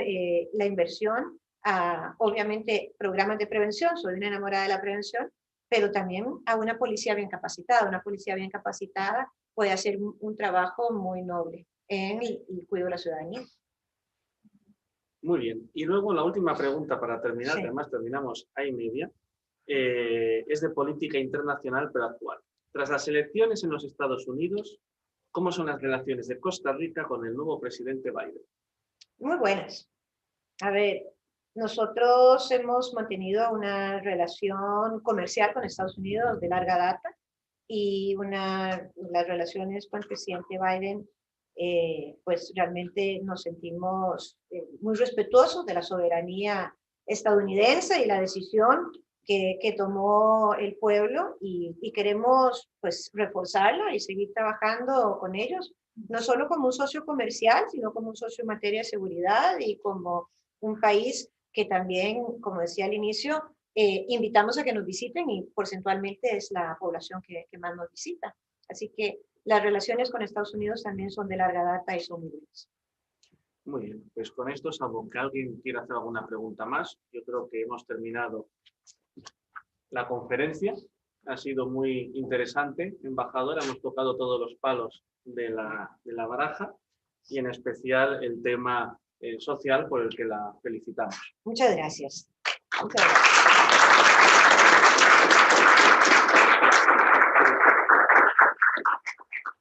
la inversión a, obviamente, programas de prevención. Soy una enamorada de la prevención, pero también a una policía bien capacitada. Una policía bien capacitada puede hacer un trabajo muy noble en el cuidado de la ciudadanía. Muy bien. Y luego la última pregunta para terminar, Sí. que además terminamos a y media, es de política internacional, pero actual. Tras las elecciones en los Estados Unidos, ¿cómo son las relaciones de Costa Rica con el nuevo presidente Biden? Muy buenas. A ver, nosotros hemos mantenido una relación comercial con Estados Unidos de larga data y las relaciones con el presidente Biden, pues realmente nos sentimos muy respetuosos de la soberanía estadounidense y la decisión que tomó el pueblo y queremos pues reforzarla y seguir trabajando con ellos, no solo como un socio comercial, sino como un socio en materia de seguridad y como un país que también, como decía al inicio, invitamos a que nos visiten y porcentualmente es la población que más nos visita. Así que las relaciones con Estados Unidos también son de larga data y son muy buenas. Muy bien, pues con esto, salvo que alguien quiera hacer alguna pregunta más, yo creo que hemos terminado la conferencia. Ha sido muy interesante, embajadora. Hemos tocado todos los palos de la baraja y en especial el tema social por el que la felicitamos. Muchas gracias. Muchas gracias.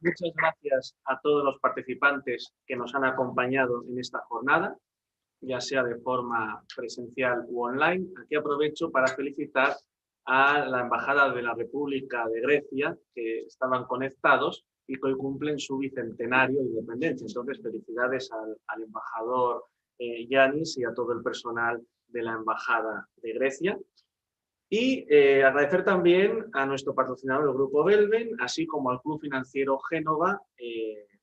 Muchas gracias a todos los participantes que nos han acompañado en esta jornada, ya sea de forma presencial u online. Aquí aprovecho para felicitar a la Embajada de la República de Grecia, que estaban conectados y que hoy cumplen su bicentenario de independencia. Entonces, felicidades al embajador Yanis y a todo el personal de la Embajada de Grecia. Y agradecer también a nuestro patrocinador, el Grupo Belven, así como al Club Financiero Génova,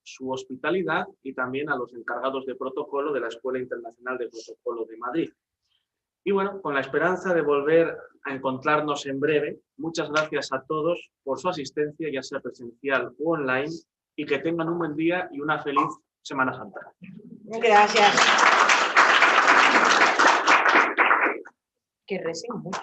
su hospitalidad, y también a los encargados de protocolo de la Escuela Internacional de Protocolo de Madrid. Y bueno, con la esperanza de volver a encontrarnos en breve, muchas gracias a todos por su asistencia, ya sea presencial o online, y que tengan un buen día y una feliz Semana Santa. Gracias. Que recen mucho.